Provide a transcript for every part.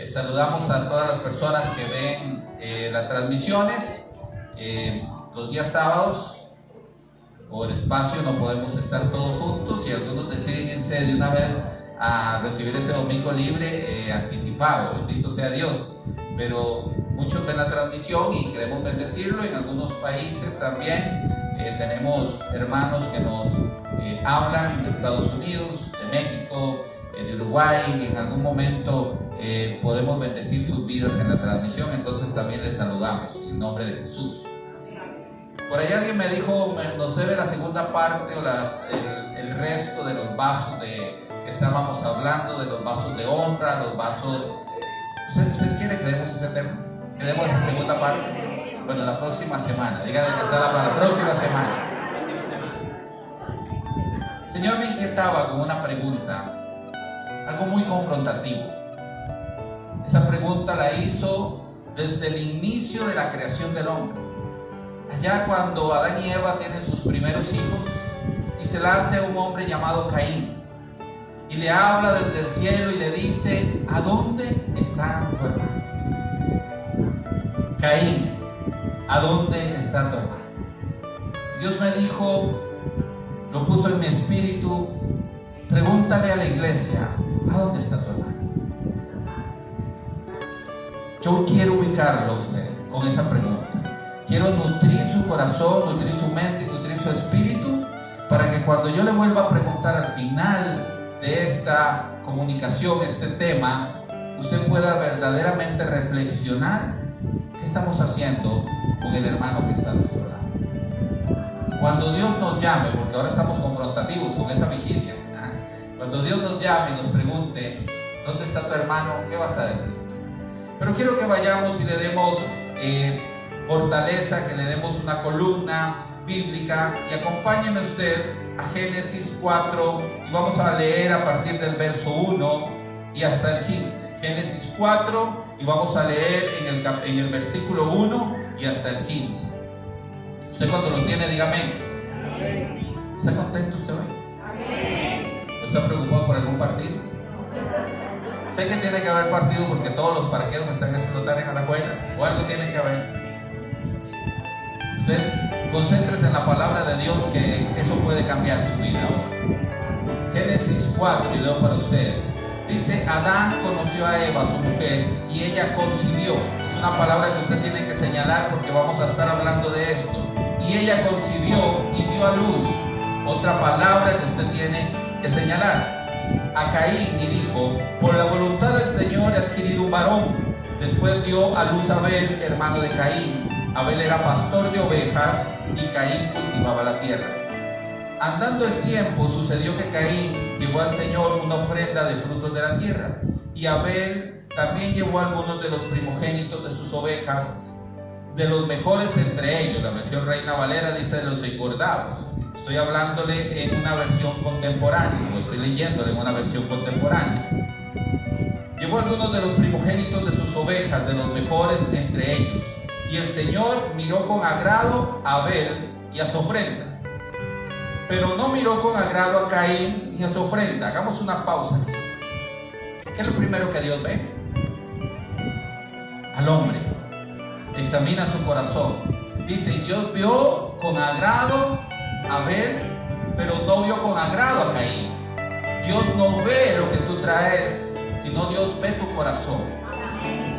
Saludamos a todas las personas que ven las transmisiones. Los días sábados, por espacio, no podemos estar todos juntos y algunos deciden irse de una vez a recibir ese domingo libre anticipado. Bendito sea Dios. Pero muchos ven la transmisión y queremos bendecirlo. En algunos países también tenemos hermanos que nos hablan de Estados Unidos, de México, de Uruguay. En algún momento podemos bendecir sus vidas en la transmisión, entonces también les saludamos en nombre de Jesús. Por ahí alguien me dijo, nos debe la segunda parte o el resto de los vasos que estábamos hablando, de los vasos de honra, los vasos. ¿Usted quiere que demos ese tema? ¿Que demos la segunda parte? Bueno, la próxima semana. Díganle que está para la próxima semana. El Señor me inquietaba con una pregunta, algo muy confrontativo. Esa pregunta la hizo desde el inicio de la creación del hombre. Allá cuando Adán y Eva tienen sus primeros hijos y se la hace a un hombre llamado Caín. Y le habla desde el cielo y le dice: ¿a dónde está tu hermano? Caín, ¿a dónde está tu hermano? Dios me dijo, lo puso en mi espíritu: pregúntale a la iglesia, ¿a dónde está tu hermano? Yo quiero ubicarlo a usted con esa pregunta. Quiero nutrir su corazón, nutrir su mente y nutrir su espíritu, para que cuando yo le vuelva a preguntar al final de esta comunicación, este tema, usted pueda verdaderamente reflexionar qué estamos haciendo con el hermano que está a nuestro lado. Cuando Dios nos llame, porque ahora estamos confrontativos con esa vigilia, cuando Dios nos llame y nos pregunte: ¿dónde está tu hermano?, ¿qué vas a decir? Pero quiero que vayamos y le demos fortaleza, que le demos una columna bíblica, y acompáñeme usted a Génesis 4 y vamos a leer a partir del verso 1 y hasta el 15. Génesis 4 y vamos a leer en el versículo 1 y hasta el 15. Usted cuando lo tiene, diga amén. Amén. ¿Está contento usted hoy? Amén. ¿No está preocupado por algún partido? Sé que tiene que haber partido porque todos los parqueos están explotando en Alajuela, o algo tiene que haber. Usted concéntrese en la palabra de Dios, que eso puede cambiar su vida ahora. Génesis 4, y leo para usted. Dice: Adán conoció a Eva, su mujer, y ella concibió. Es una palabra que usted tiene que señalar porque vamos a estar hablando de esto. Y ella concibió y dio a luz. Otra palabra que usted tiene que señalar. A Caín, y dijo: por la voluntad del Señor he adquirido un varón. Después dio a luz a Abel, hermano de Caín. Abel era pastor de ovejas y Caín cultivaba la tierra. Andando el tiempo, sucedió que Caín llevó al Señor una ofrenda de frutos de la tierra, y Abel también llevó algunos de los primogénitos de sus ovejas, de los mejores entre ellos. La versión Reina Valera dice de los engordados. Estoy hablándole en una versión contemporánea, o estoy leyéndole en una versión contemporánea. Llevó algunos de los primogénitos de sus ovejas, de los mejores entre ellos. Y el Señor miró con agrado a Abel y a su ofrenda, pero no miró con agrado a Caín ni a su ofrenda. Hagamos una pausa aquí. ¿Qué es lo primero que Dios ve? Al hombre. Examina su corazón. Dice: y Dios vio con agrado a Abel, pero no vio con agrado a Caín. Dios no ve lo que tú traes, sino Dios ve tu corazón.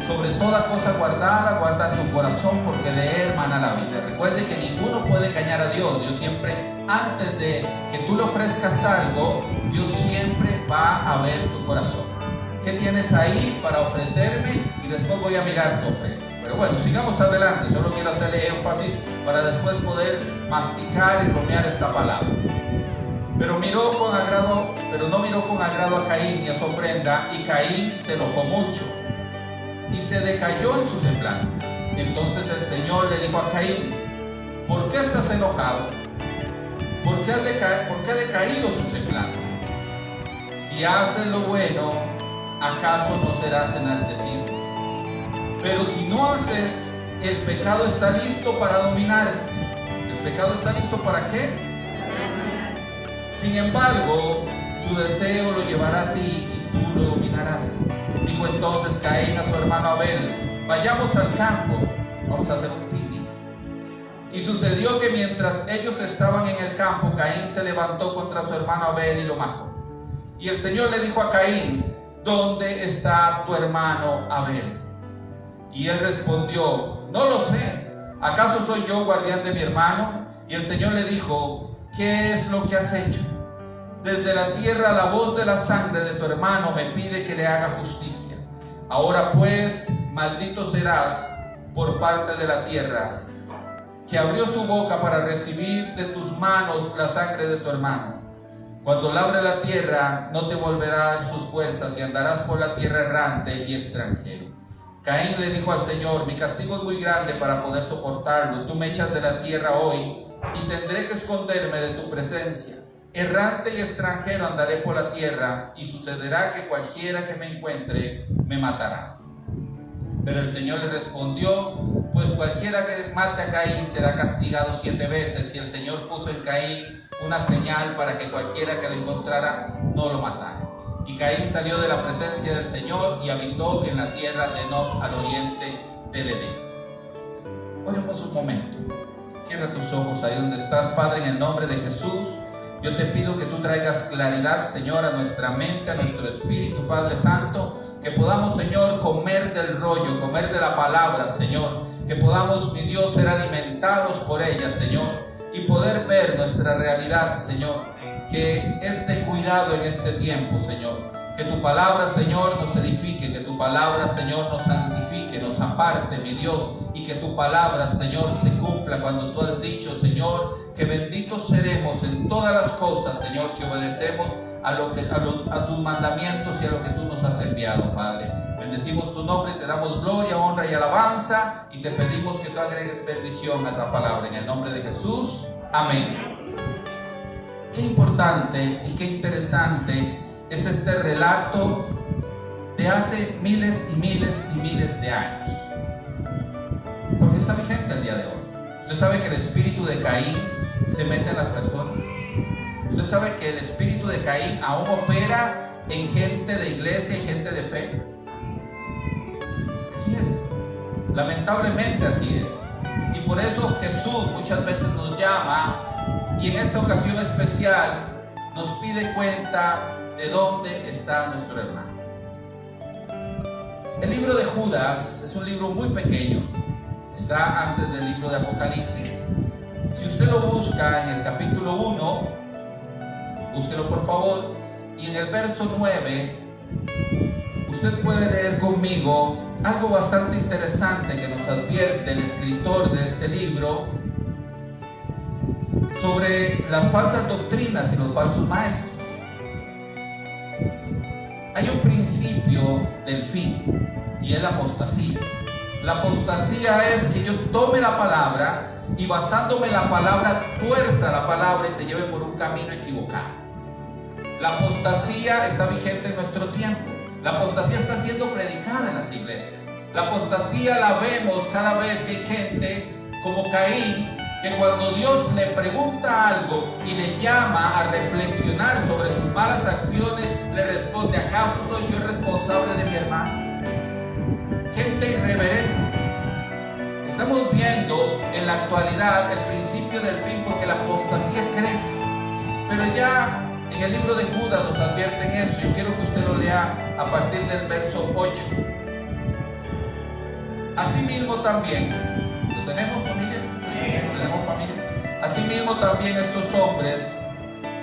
Sobre toda cosa guardada, guarda tu corazón, porque de él mana la vida. Recuerde que ninguno puede engañar a Dios. Dios siempre, antes de que tú le ofrezcas algo, Dios siempre va a ver tu corazón. ¿Qué tienes ahí para ofrecerme? Y después voy a mirar tu ofrenda. Pero bueno, sigamos adelante. Solo quiero hacerle énfasis para después poder masticar y rumiar esta palabra. Pero no miró con agrado a Caín y a su ofrenda, y Caín se enojó mucho y se decayó en su semblante. Entonces el Señor le dijo a Caín: ¿por qué estás enojado? ¿Por qué ha decaído tu semblante? Si haces lo bueno, ¿acaso no serás enaltecido? Pero si no haces, el pecado está listo para dominarte. ¿El pecado está listo para qué? Sin embargo, su deseo lo llevará a ti y tú lo dominarás. Dijo Dijo entonces Caín a su hermano Abel: vayamos al campo, vamos a hacer un picnic. Y sucedió que mientras ellos estaban en el campo, Caín se levantó contra su hermano Abel y lo mató. Y el Señor le dijo a Caín: ¿dónde está tu hermano Abel? Y él respondió: no lo sé. ¿Acaso soy yo guardián de mi hermano? Y el Señor le dijo: ¿qué es lo que has hecho? Desde la tierra la voz de la sangre de tu hermano me pide que le haga justicia. Ahora pues, maldito serás por parte de la tierra, que abrió su boca para recibir de tus manos la sangre de tu hermano. Cuando labre la tierra, no te volverá a dar sus fuerzas y andarás por la tierra errante y extranjero. Caín le dijo al Señor: mi castigo es muy grande para poder soportarlo. Tú me echas de la tierra hoy y tendré que esconderme de tu presencia. Errante y extranjero andaré por la tierra, y sucederá que cualquiera que me encuentre me matará. Pero el Señor le respondió: pues cualquiera que mate a Caín será castigado 7 veces. Y el Señor puso en Caín una señal para que cualquiera que lo encontrara no lo matara. Y Caín salió de la presencia del Señor y habitó en la tierra de Nod, al oriente del Edén. Oremos un momento. Cierra tus ojos ahí donde estás. Padre, en el nombre de Jesús, yo te pido que tú traigas claridad, Señor, a nuestra mente, a nuestro espíritu, Padre Santo. Que podamos, Señor, comer del rollo, comer de la palabra, Señor. Que podamos, mi Dios, ser alimentados por ella, Señor. Y poder ver nuestra realidad, Señor, que es de cuidado en este tiempo, Señor. Que tu palabra, Señor, nos edifique. Que tu palabra, Señor, nos santifique, nos aparte, mi Dios. Y que tu palabra, Señor, se cumpla cuando tú has dicho, Señor, que benditos seremos en todas las cosas, Señor, si obedecemos a tus mandamientos y a lo que tú nos has enviado, Padre. Bendecimos tu nombre, te damos gloria, honra y alabanza, y te pedimos que tú agregues bendición a la palabra. En el nombre de Jesús, amén. Qué importante y qué interesante es este relato de hace miles y miles y miles de años, porque está vigente el día de hoy. Usted sabe que el espíritu de Caín se mete en las personas. Usted sabe que el espíritu de Caín aún opera en gente de iglesia y gente de fe. Así es, lamentablemente así es. Y por eso Jesús muchas veces nos llama, y en esta ocasión especial nos pide cuenta de dónde está nuestro hermano. El libro de Judas es un libro muy pequeño, está antes del libro de Apocalipsis. Si usted lo busca en el capítulo 1, búsquelo por favor, y en el verso 9 usted puede leer conmigo algo bastante interesante que nos advierte el escritor de este libro sobre las falsas doctrinas y los falsos maestros. Hay un principio del fin, y es la apostasía. La apostasía es que yo tome la palabra y, basándome en la palabra, tuerza la palabra y te lleve por un camino equivocado. La apostasía está vigente en nuestro tiempo. La apostasía está siendo predicada en las iglesias. La apostasía la vemos cada vez que hay gente como Caín, que cuando Dios le pregunta algo y le llama a reflexionar sobre sus malas acciones, le responde: ¿acaso soy yo responsable de mi hermano? Gente irreverente. Estamos viendo en la actualidad el principio del fin, porque la apostasía crece. Pero ya en el libro de Judas nos advierten eso. Yo quiero que usted lo lea a partir del verso 8. Asimismo también, ¿lo tenemos, familia? ¿Lo tenemos, familia? Asimismo también estos hombres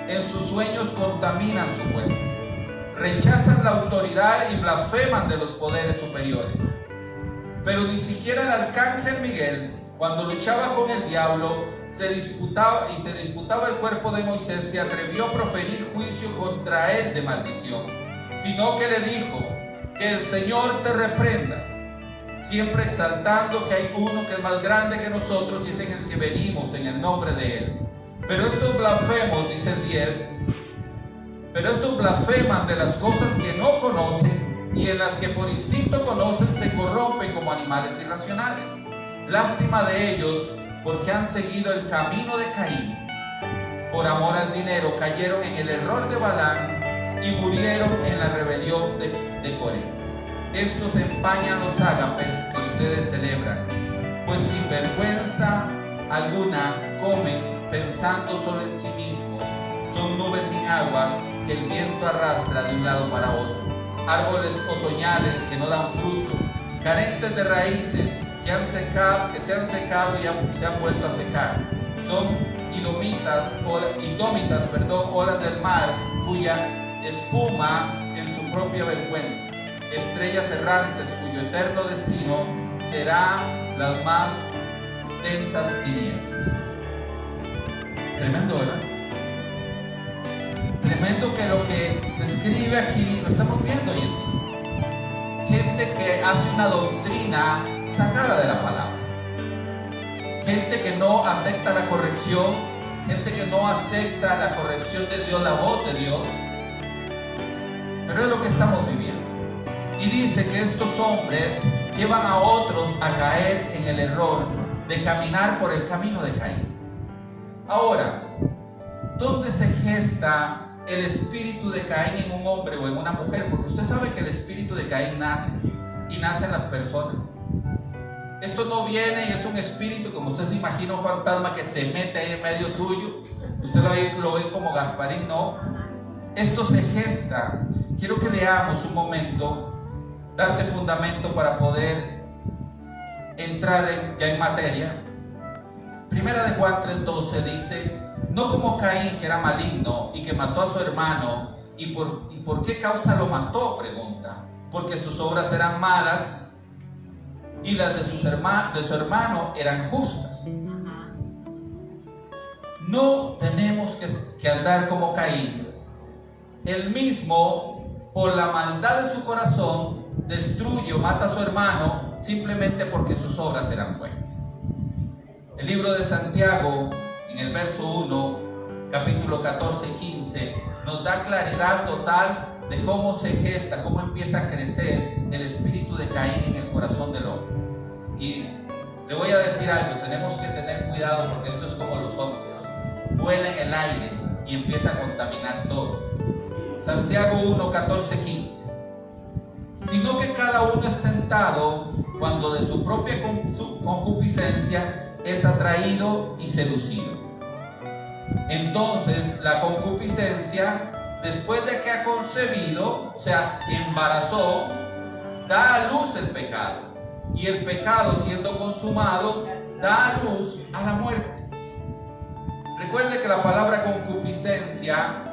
en sus sueños contaminan su cuerpo, rechazan la autoridad y blasfeman de los poderes superiores. Pero ni siquiera el arcángel Miguel, cuando luchaba con el diablo, se disputaba el cuerpo de Moisés, se atrevió a proferir juicio contra él de maldición, sino que le dijo: que el Señor te reprenda, siempre exaltando que hay uno que es más grande que nosotros, y es en el que venimos en el nombre de él. Pero estos blasfemos, dice el 10, pero estos blasfeman de las cosas que no conocen, y en las que por instinto conocen se corrompen como animales irracionales. Lástima de ellos, porque han seguido el camino de Caín. Por amor al dinero cayeron en el error de Balaam y murieron en la rebelión de Coré. estos empañan los ágapes que ustedes celebran, pues sin vergüenza alguna comen pensando solo en sí mismos. Son nubes sin aguas que el viento arrastra de un lado para otro, árboles otoñales que no dan fruto, carentes de raíces que se han secado y se han vuelto a secar. Son indómitas, olas del mar, cuya espuma en su propia vergüenza, estrellas errantes cuyo eterno destino será las más densas tinieblas. Tremendo, ¿verdad? Tremendo que lo que se escribe aquí lo estamos viendo hoy en día. Gente que hace una doctrina sacada de la palabra. Gente que no acepta la corrección, gente que no acepta la corrección de Dios, la voz de Dios. Pero es lo que estamos viviendo. Y dice que estos hombres llevan a otros a caer en el error de caminar por el camino de Caín. Ahora, ¿dónde se gesta el espíritu de Caín en un hombre o en una mujer? Porque usted sabe que el espíritu de Caín nace y nace en las personas. Esto no viene y es un espíritu, como usted se imagina, un fantasma que se mete ahí en medio suyo. Usted lo ve como Gasparín, no. Esto se gesta. Quiero que leamos un momento, darte fundamento para poder entrar ya en materia. Primera de Juan 3:12 dice: no como Caín, que era maligno y que mató a su hermano. ¿Y por qué causa lo mató? Pregunta. Porque sus obras eran malas y las de su hermano eran justas. No tenemos que andar como Caín. Él mismo, por la maldad de su corazón, destruye o mata a su hermano simplemente porque sus obras eran buenas. El libro de Santiago, en el verso 1, capítulo 14 y 15, nos da claridad total de cómo se gesta, cómo empieza a crecer el espíritu de Caín en el corazón del hombre. Y le voy a decir algo, tenemos que tener cuidado porque esto es como los hombres, vuela en el aire y empieza a contaminar todo. Santiago 1, 14, 15. Sino que cada uno es tentado cuando de su propia concupiscencia es atraído y seducido. Entonces la concupiscencia, después de que ha concebido, o sea, embarazó, da a luz el pecado. Y el pecado, siendo consumado, da a luz a la muerte. Recuerde que la palabra concupiscencia,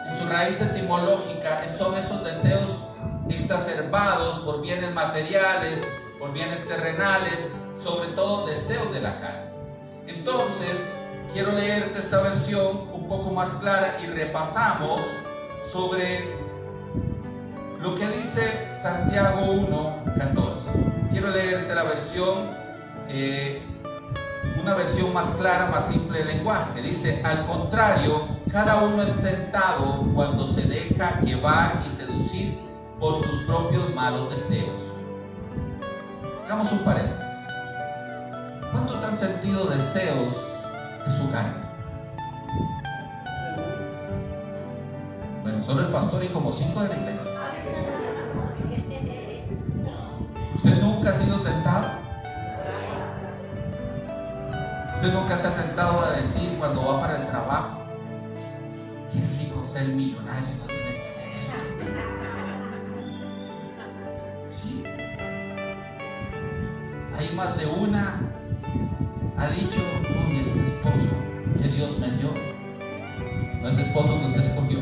en su raíz etimológica, son esos deseos exacerbados por bienes materiales, por bienes terrenales, sobre todo deseos de la carne. Entonces, quiero leerte esta versión un poco más clara y repasamos sobre lo que dice Santiago 1, 14. Quiero leerte la versión, una versión más clara, más simple de lenguaje. Dice: al contrario, cada uno es tentado cuando se deja llevar y seducir por sus propios malos deseos. Hagamos un paréntesis. ¿Cuántos han sentido deseos de su carne? Bueno, solo el pastor y como 5 de la iglesia. ¿Usted nunca ha sido tentado? ¿Usted nunca se ha sentado a decir cuando va para el trabajo: qué rico ser millonario, no tener que hacer eso? ¿Sí? Hay más de una ha dicho: uy, este esposo que Dios me dio no es esposo que usted escogió.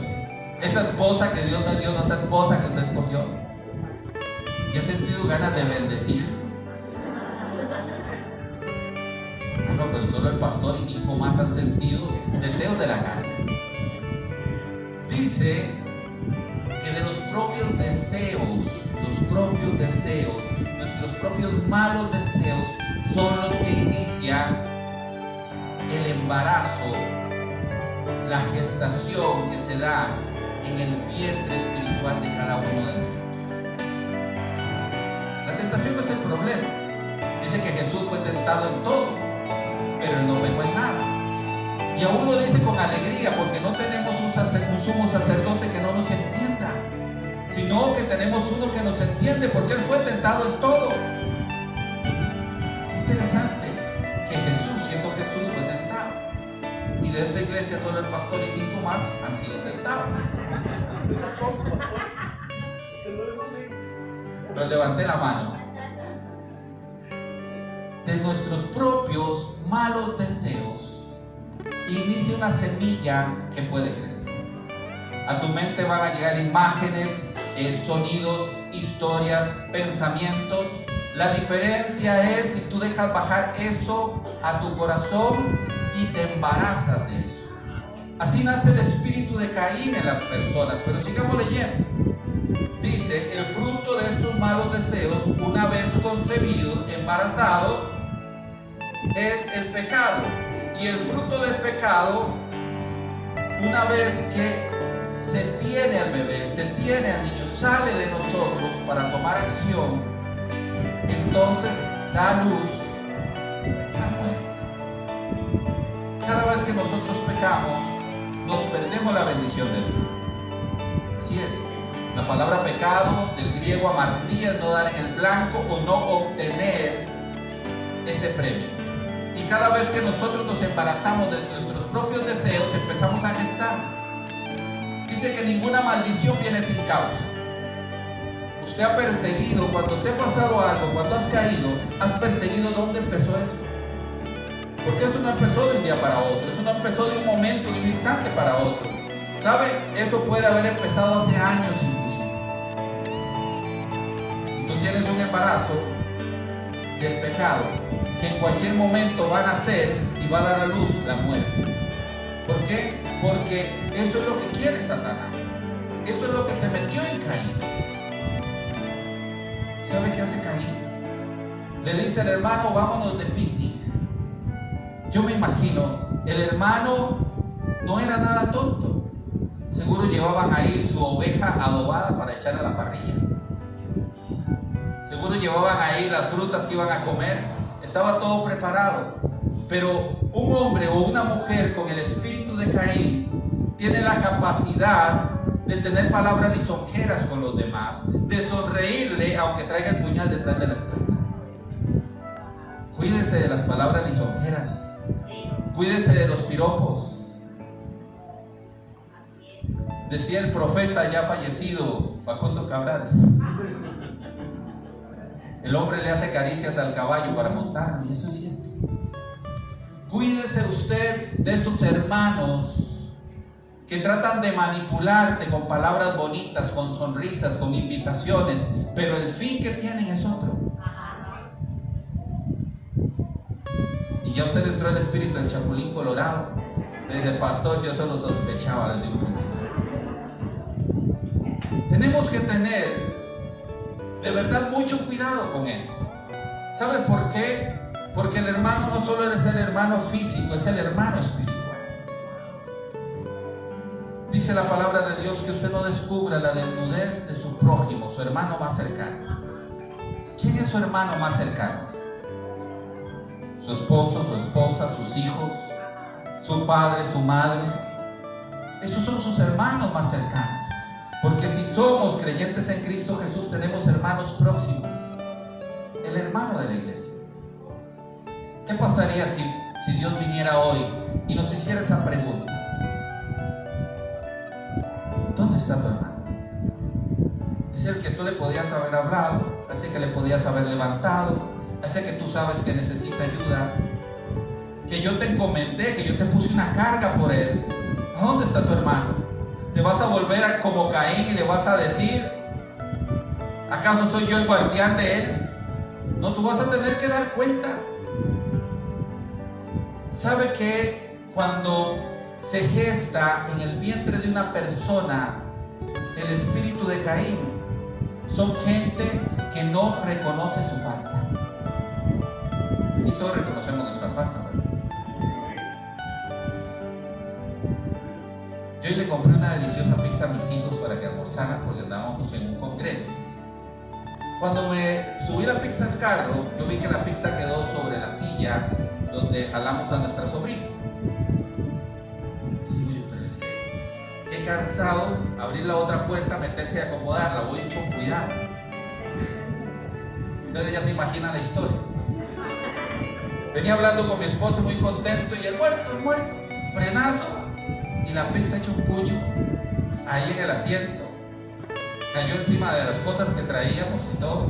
Esa esposa que Dios me dio no es esposa que usted escogió. ¿Y ha sentido ganas de bendecir? Ah, no, pero solo el pastor y 5 más han sentido deseos de la carne. Dice que de los propios deseos, nuestros propios malos deseos son los que inician el embarazo, la gestación que se da en el vientre espiritual de cada uno de nosotros. La tentación no es el problema. Dice que Jesús fue tentado en todo, pero él no pecó en nada. Y aún lo dice con alegría, porque no tenemos un sumo sacerdote que no nos entienda, sino que tenemos uno que nos entiende, porque Él fue tentado en todo. Qué interesante que Jesús, siendo Jesús, fue tentado. Y de esta iglesia solo el pastor y 5 más han sido tentados. Pero levanté la mano. De nuestros propios malos deseos inicia una semilla que puede crecer. A tu mente van a llegar imágenes, sonidos, historias, pensamientos. La diferencia es si tú dejas bajar eso a tu corazón y te embarazas de eso. Así nace el espíritu de Caín en las personas. Pero sigamos leyendo. Dice, el fruto de estos malos deseos, una vez concebido, embarazado, es el pecado. Y el fruto del pecado, una vez que se tiene al bebé, se tiene al niño, sale de nosotros para tomar acción, entonces da a luz la muerte. Cada vez que nosotros pecamos, nos perdemos la bendición de Dios. Así es. La palabra pecado, del griego amartía, es no dar en el blanco o no obtener ese premio. Y cada vez que nosotros nos embarazamos de nuestros propios deseos, empezamos a gestar. Dice que ninguna maldición viene sin causa. Usted ha perseguido, cuando te ha pasado algo, cuando has caído, has perseguido dónde empezó eso. Porque eso no empezó de un día para otro, eso no empezó de un momento, de un instante para otro. ¿Sabe? Eso puede haber empezado hace años inclusive. Tú tienes un embarazo del pecado que en cualquier momento va a nacer y va a dar a luz la muerte. ¿Por qué? Porque eso es lo que quiere Satanás. Eso es lo que se metió en Caín. ¿Sabe qué hace Caín? Le dice al hermano, vámonos de picnic. Yo me imagino, el hermano no era nada tonto. Seguro llevaban ahí su oveja adobada para echar a la parrilla. Seguro llevaban ahí las frutas que iban a comer. Estaba todo preparado. Pero un hombre o una mujer con el espíritu de Caín tiene la capacidad de tener palabras lisonjeras con los demás, de sonreírle aunque traiga el puñal detrás de la espalda. Cuídese de las palabras lisonjeras. Cuídese de los piropos. Decía el profeta ya fallecido, Facundo Cabral. El hombre le hace caricias al caballo para montarlo, y eso es cierto. Cuídese usted de esos hermanos que tratan de manipularte con palabras bonitas, con sonrisas, con invitaciones, pero el fin que tienen es otro. Y ya usted entró el espíritu del chapulín colorado. Desde pastor yo solo sospechaba desde un principio. Tenemos que tener de verdad mucho cuidado con esto. ¿Sabes por qué? Porque el hermano no solo es el hermano físico, es el hermano espiritual. Dice la palabra de Dios que usted no descubra la desnudez de su prójimo, su hermano más cercano. ¿Quién es su hermano más cercano? Su esposo, su esposa, sus hijos, su padre, su madre. Esos son sus hermanos más cercanos. Porque si somos creyentes en Cristo Jesús, tenemos hermanos próximos. El hermano de la iglesia. ¿Qué pasaría si Dios viniera hoy y nos hiciera esa pregunta? ¿Dónde está tu hermano? Es el que tú le podías haber hablado, es el que le podías haber levantado, es el que tú sabes que necesita ayuda, que yo te encomendé, que yo te puse una carga por él. ¿A dónde está tu hermano? ¿Te vas a volver como Caín y le vas a decir, ¿acaso soy yo el guardián de él? No, tú vas a tener que dar cuenta. ¿Sabe que cuando se gesta en el vientre de una persona el espíritu de Caín, son gente que no reconoce su falta? Y todos reconocemos nuestra falta, ¿verdad? Yo hoy le compré una deliciosa pizza a mis hijos para que almorzaran porque andábamos en un congreso. Cuando me subí la pizza al carro, yo vi que la pizza quedó sobre la silla donde jalamos a nuestra sobrina. Y digo yo, pero es que, ¿qué Qué cansado abrir la otra puerta, meterse y acomodarla. Voy con cuidado. Ustedes ya se imaginan la historia. Venía hablando con mi esposa muy contento y el muerto, frenazo. Y la pizza hecho un puño ahí en el asiento. Cayó encima de las cosas que traíamos y todo.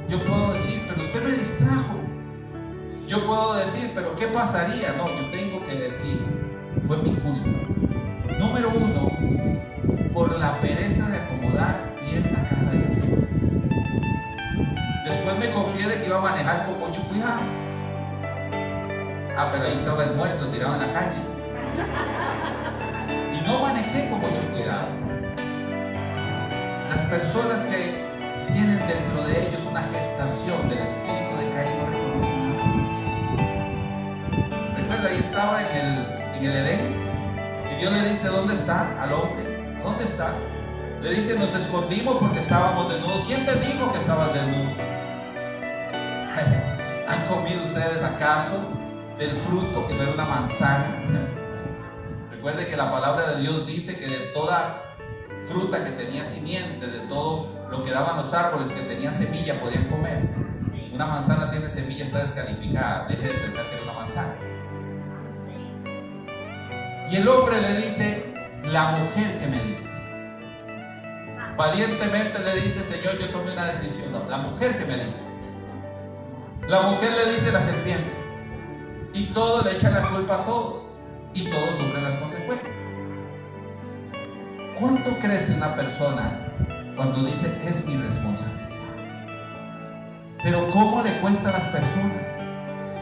Yo puedo decir, pero usted me distrajo. Yo puedo decir, pero ¿qué pasaría? No, yo tengo que decir, fue mi culpa. Número uno, por la pereza de acomodar bien la caja de la pizza. Después me confié de que iba a manejar con mucho cuidado. Pero ahí estaba el muerto tirado en la calle. Y no manejé con mucho cuidado. Las personas que tienen dentro de ellos una gestación del espíritu de Caín no reconocen nada. Recuerda, ahí estaba en el Edén. Y Dios le dice, ¿dónde está al hombre? ¿Dónde estás? Le dice, nos escondimos porque estábamos desnudos. ¿Quién te dijo que estabas desnudo? ¿Han comido ustedes acaso del fruto que no era una manzana? Recuerde que la palabra de Dios dice que de toda fruta que tenía simiente, de todo lo que daban los árboles que tenía semilla, podían comer. Una manzana tiene semilla, está descalificada. Deje de pensar que era una manzana. Y el hombre le dice, la mujer que me dices. Valientemente le dice, Señor, yo tomé una decisión. No, la mujer que me dices. La mujer le dice la serpiente. Y todos le echan la culpa a todos. Y todos sufren las consecuencias. ¿Cuánto crece una persona cuando dice, es mi responsabilidad? Pero ¿cómo le cuesta a las personas?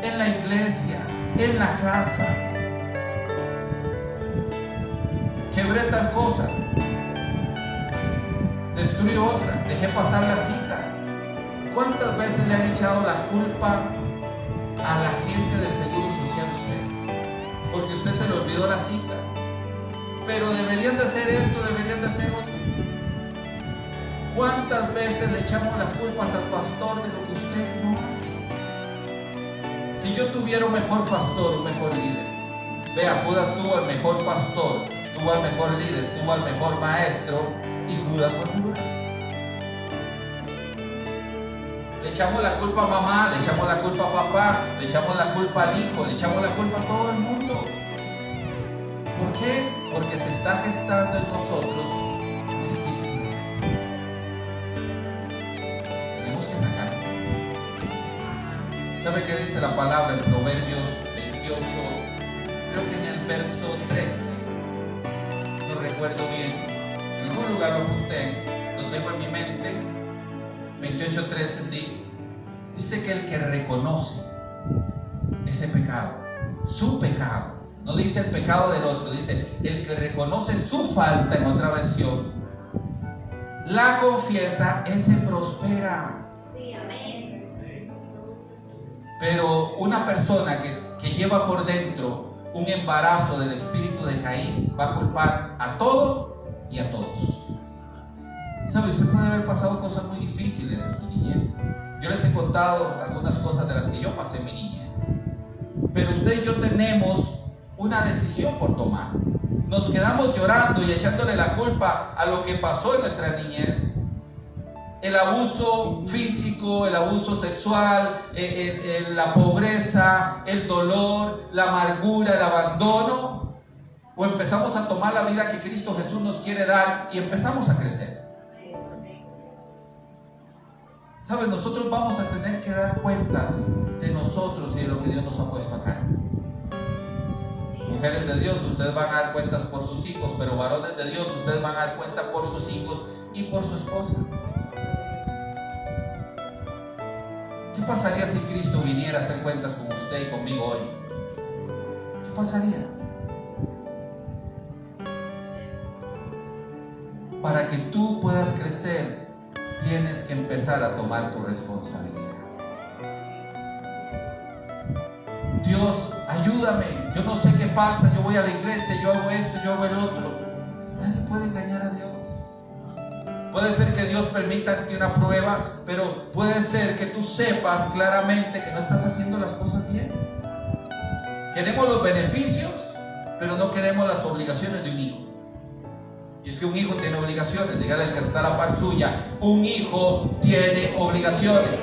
En la iglesia, en la casa. Quebré tal cosa, destruí otra, dejé pasar la cita. ¿Cuántas veces le han echado la culpa a la gente del Seguro Social a usted? Porque usted se le olvidó la cita. Pero deberían de hacer esto, deberían de hacer otro. ¿Cuántas veces le echamos las culpas al pastor de lo que usted no hace? Si yo tuviera un mejor pastor, un mejor líder. Vea, Judas tuvo el mejor pastor, tuvo al mejor líder, tuvo al mejor maestro, y Judas fue Judas. Le echamos la culpa a mamá, le echamos la culpa a papá, le echamos la culpa al hijo, le echamos la culpa a todo el mundo. ¿Por qué? Porque se está gestando en nosotros un espíritu. Tenemos que sacarlo. ¿Sabe qué dice la palabra en Proverbios 28? Creo que en el verso 13. No recuerdo bien. En algún lugar lo apunté, lo tengo en mi mente. 28:13, sí. Dice que el que reconoce ese pecado, su pecado, no dice el pecado del otro, dice el que reconoce su falta, en otra versión, la confiesa, ese prospera. Sí, amén. Pero una persona que lleva por dentro un embarazo del espíritu de Caín va a culpar a todo y a todos. ¿Sabe? Usted puede haber pasado cosas muy difíciles en su niñez. Yo les he contado algunas cosas de las que yo pasé en mi niñez. Pero usted y yo tenemos una decisión por tomar. Nos quedamos llorando y echándole la culpa a lo que pasó en nuestra niñez. El abuso físico, el abuso sexual, la pobreza, el dolor, la amargura, el abandono. O empezamos a tomar la vida que Cristo Jesús nos quiere dar y empezamos a crecer. ¿Sabes? Nosotros vamos a tener que dar cuentas de nosotros y de lo que Dios nos ha puesto acá. Mujeres de Dios, ustedes van a dar cuentas por sus hijos, pero varones de Dios, ustedes van a dar cuenta por sus hijos y por su esposa. ¿Qué pasaría si Cristo viniera a hacer cuentas con usted y conmigo hoy? ¿Qué pasaría? Para que tú puedas crecer, tienes que empezar a tomar tu responsabilidad. Dios, ayúdame, yo no sé qué pasa, yo voy a la iglesia, yo hago esto, yo hago el otro. Nadie puede engañar a Dios. Puede ser que Dios permita que una prueba, pero puede ser que tú sepas claramente que no estás haciendo las cosas bien. Queremos los beneficios, pero no queremos las obligaciones de un hijo. Y es que un hijo tiene obligaciones. Dígale al que está a la par suya, un hijo tiene obligaciones.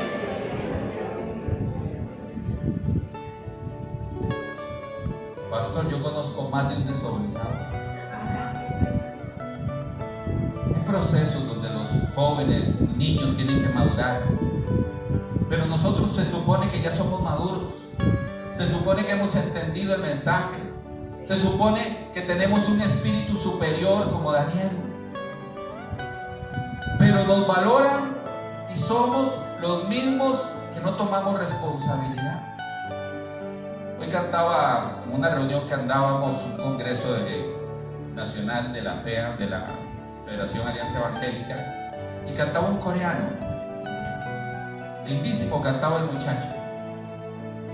Pastor, yo conozco más de un desobligado. Hay procesos donde los jóvenes, niños tienen que madurar. Pero nosotros se supone que ya somos maduros. Se supone que hemos entendido el mensaje. Se supone que tenemos un espíritu superior como Daniel. Pero nos valoran y somos los mismos que no tomamos responsabilidad. Hoy cantaba en una reunión que andábamos, un congreso nacional de la FEA, de la Federación Alianza Evangélica, y cantaba un coreano. Lindísimo cantaba el muchacho.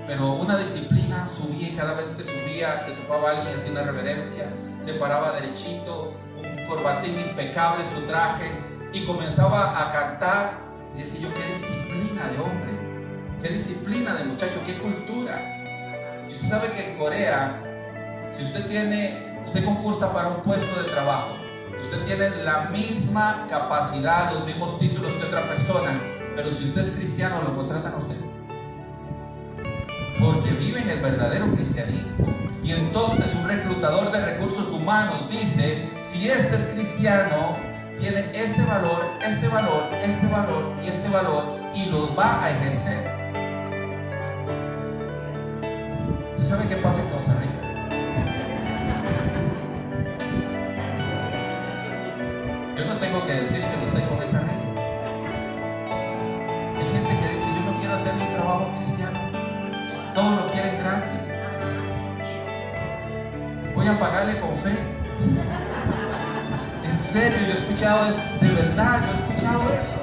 Pero una disciplina, subía y cada vez que subía se topaba alguien, hacía una reverencia, se paraba derechito, un corbatín impecable, su traje, y comenzaba a cantar. Y decía yo, qué disciplina de hombre, qué disciplina de muchacho, qué cultura. Y usted sabe que en Corea, si usted concursa para un puesto de trabajo, usted tiene la misma capacidad, los mismos títulos que otra persona, pero si usted es cristiano, lo contratan a usted. Porque viven el verdadero cristianismo. Y entonces un reclutador de recursos humanos dice, si este es cristiano, tiene este valor, este valor, este valor y este valor, y los va a ejercer. ¿Usted sabe qué pasa en Costa Rica? Yo no tengo que decírselo a usted con esa mesa. Hay gente que dice, yo no quiero hacer mi trabajo cristiano. Todo lo quieren gratis. Voy a pagarle con fe. En serio, yo he escuchado, de verdad, yo he escuchado eso.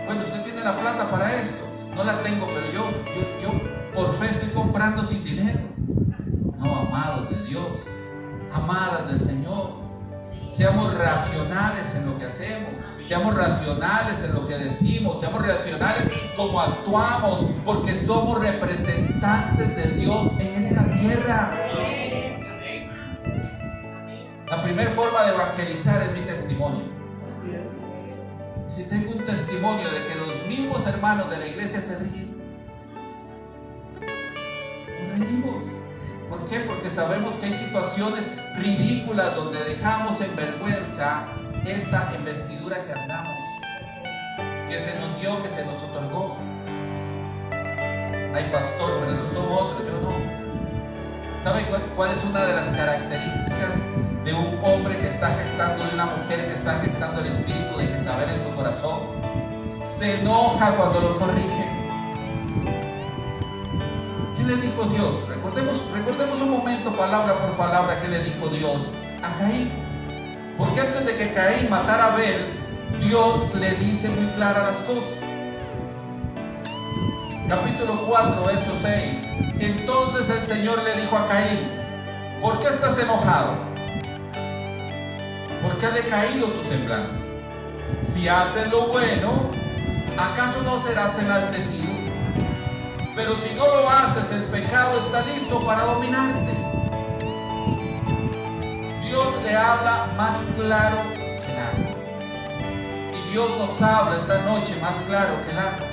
Bueno, usted tiene la plata para esto. No la tengo, pero yo por fe estoy comprando sin dinero. No, amados de Dios, amadas del Señor. Seamos racionales en lo que hacemos. Seamos racionales en lo que decimos, seamos racionales como actuamos, porque somos representantes de Dios en esta tierra. La primera forma de evangelizar es mi testimonio. Si tengo un testimonio de que los mismos hermanos de la iglesia se ríen, nos reímos. ¿Por qué? Porque sabemos que hay situaciones ridículas donde dejamos en vergüenza esa investidura que andamos, que se nos dio, que se nos otorgó. Ay, pastor, pero esos son otros, yo no. ¿Sabe cuál es una de las características de un hombre que está gestando, de una mujer que está gestando el espíritu de Jezabel en su corazón? Se enoja cuando lo corrige. ¿Qué le dijo Dios? Recordemos un momento, palabra por palabra, ¿qué le dijo Dios a Caín? Porque antes de que Caín matara a Abel, Dios le dice muy claras las cosas. Capítulo 4, verso 6. Entonces el Señor le dijo a Caín, ¿por qué estás enojado? ¿Por qué ha decaído tu semblante? Si haces lo bueno, ¿acaso no serás enaltecido? Pero si no lo haces, el pecado está listo para dominarte. Dios le habla más claro que el agua. Y Dios nos habla esta noche más claro que el agua.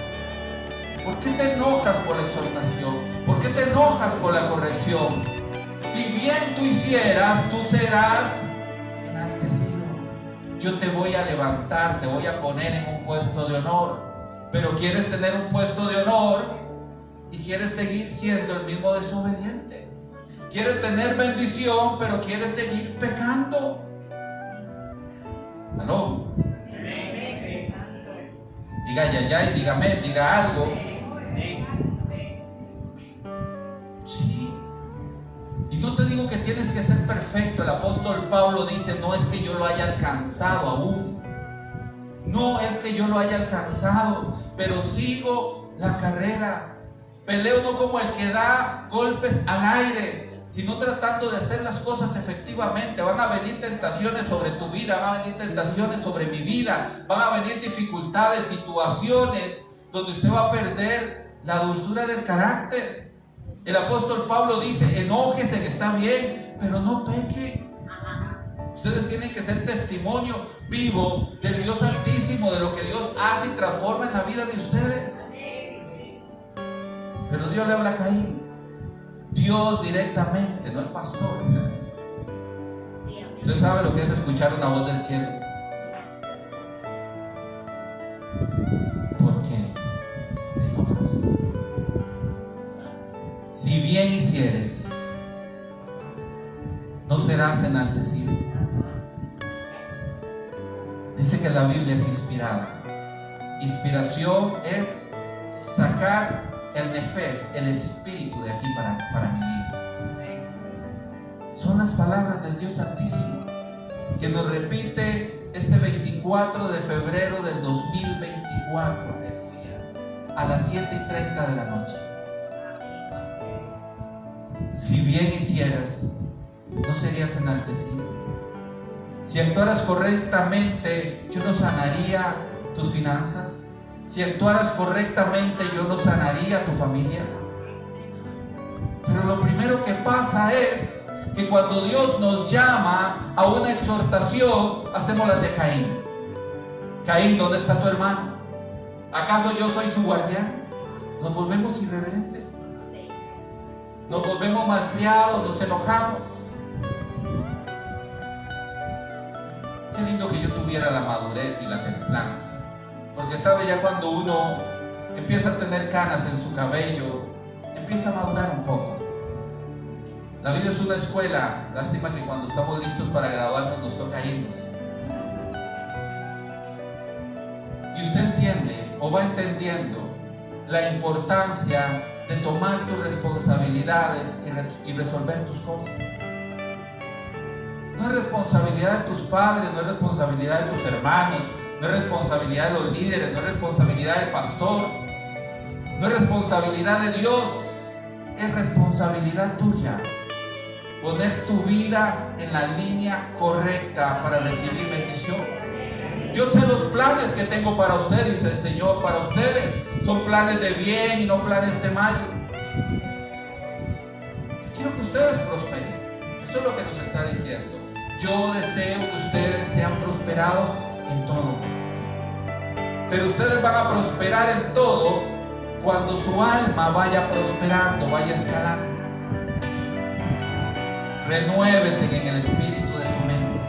¿Por qué te enojas por la exhortación? ¿Por qué te enojas por la corrección? Si bien tú hicieras, tú serás enaltecido. Yo te voy a levantar, te voy a poner en un puesto de honor. Pero quieres tener un puesto de honor y quieres seguir siendo el mismo desobediente. Quieres tener bendición, pero quieres seguir pecando. ¿Aló? Diga ya y dígame, diga algo. Sí. Y no te digo que tienes que ser perfecto. El apóstol Pablo dice, no es que yo lo haya alcanzado aún. No es que yo lo haya alcanzado, pero sigo la carrera. Peleo no como el que da golpes al aire, sino tratando de hacer las cosas efectivamente. Van a venir tentaciones sobre tu vida, van a venir tentaciones sobre mi vida, van a venir dificultades, situaciones donde usted va a perder la dulzura del carácter. El apóstol Pablo dice, enójese, que está bien, pero no peque. Ustedes tienen que ser testimonio vivo del Dios Altísimo, de lo que Dios hace y transforma en la vida de ustedes. Pero Dios le habla a Caín. Dios directamente, no el pastor. Usted sabe lo que es escuchar una voz del cielo. ¿Por qué te enojas? Si bien hicieres, no serás enaltecido. Dice que la Biblia es inspirada. Inspiración es sacar el nefes, el espíritu de aquí para mi vida. Son las palabras del Dios Altísimo que nos repite este 24 de febrero del 2024 a las 7:30 de la noche. Si bien hicieras, no serías enaltecido. Si actuaras correctamente, yo no sanaría tus finanzas. Si actuaras correctamente, yo no sanaría tu familia. Pero lo primero que pasa es que cuando Dios nos llama a una exhortación, hacemos las de Caín. Caín, ¿dónde está tu hermano? ¿Acaso yo soy su guardián? Nos volvemos irreverentes. Nos volvemos malcriados, nos enojamos. Qué lindo que yo tuviera la madurez y la templanza. Porque sabe, ya cuando uno empieza a tener canas en su cabello, empieza a madurar un poco. La vida es una escuela. Lástima que cuando estamos listos para graduarnos nos toca irnos. Y usted entiende o va entendiendo la importancia de tomar tus responsabilidades y resolver tus cosas. No es responsabilidad de tus padres, no es responsabilidad de tus hermanos, no es responsabilidad de los líderes, no es responsabilidad del pastor, no es responsabilidad de Dios, es responsabilidad tuya. Poner tu vida en la línea correcta para recibir bendición. Yo sé los planes que tengo para ustedes, dice el Señor, para ustedes son planes de bien y no planes de mal. Yo quiero que ustedes prosperen. Eso es lo que nos está diciendo. Yo deseo que ustedes sean prosperados en todo. Pero ustedes van a prosperar en todo cuando su alma vaya prosperando, vaya escalando. Renuévense en el espíritu de su mente.